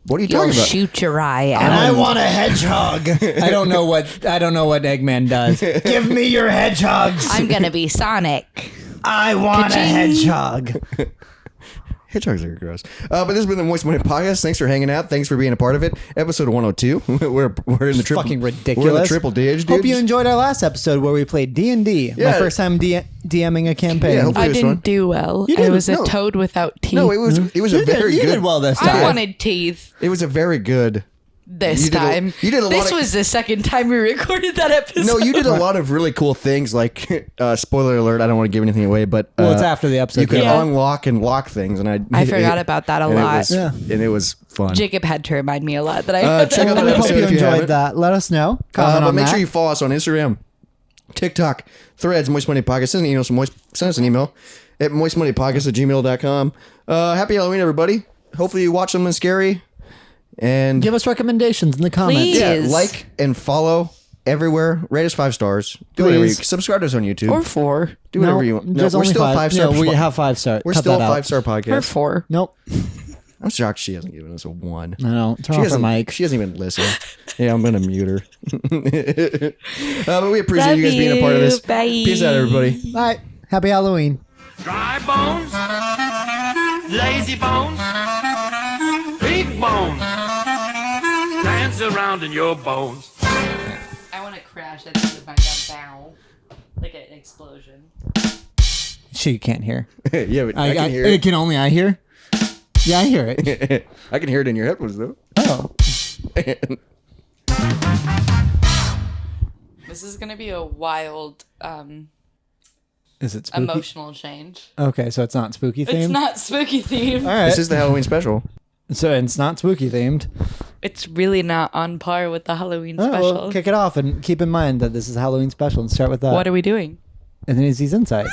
What are you You'll talking about? shoot your eye out. And I want a hedgehog. I don't know what Eggman does. Give me your hedgehogs. I'm gonna be Sonic. I want a Ka-ching. hedgehog. Hedgehogs are gross. But this has been the Moist Money Podcast. Thanks for hanging out. Thanks for being a part of it. Episode 102. we're in the triple. Fucking ridiculous. We're in the triple digits, dude. Hope you enjoyed our last episode where we played D&D. My Yeah. first time DMing a campaign. Yeah, hopefully I it was didn't fun. do well. You I didn't- was a no. toad without teeth. No, it was a you very did, good. You did well this I time. wanted teeth It was a very good. this You did a- time. you did a lot This of- was the second time we recorded that episode. No, you did a lot of really cool things. Like, spoiler alert, I don't want to give anything away, but Well, it's after the episode You could came out. unlock and lock things, and I forgot about that a and lot. It was, Yeah. and it was fun. Jacob had to remind me a lot that I Check out that I hope episode you if you enjoyed haven't. that. Let us know. Comment But on make that. sure you follow us on Instagram, TikTok, Threads, Moist Money Podcast. Send us an email at moistmoneypodcast@gmail.com. Happy Halloween, everybody. Hopefully you watch something scary. And Give us recommendations in the comments. Please. yeah, Yes. like and follow everywhere. Rate us 5 stars. Do whatever you Please. subscribe to us on YouTube. or 4. Do whatever you want. No, there's we're only still a 5 5-star. Yeah, we have 5 stars. We're Cut still a that out. 5-star Or podcast. 4. Nope. I'm shocked she hasn't given us a 1. I know. Turn She off the doesn't, mic. she doesn't even listen. Yeah, I'm gonna mute her. But we appreciate Love you guys being a part of this. you. Bye. Peace out, everybody. All right. Happy Halloween. Dry bones, lazy bones, big bones, dance around in your bones. I want to crash at the end of my bow. Like an explosion. She can't hear. Yeah, but I can hear it. it. Can only I hear? Yeah, I hear it. I can hear it in your headphones, though. Oh. This is going to be a wild Is it spooky? emotional change. Okay, so it's not spooky themed? It's not spooky themed. All right. This is the Halloween special. So it's not spooky themed. It's really not on par with the Halloween Oh, special. well, kick it off and keep in mind that this is a Halloween special and start with that. What are we doing? And then Izzy's Insight.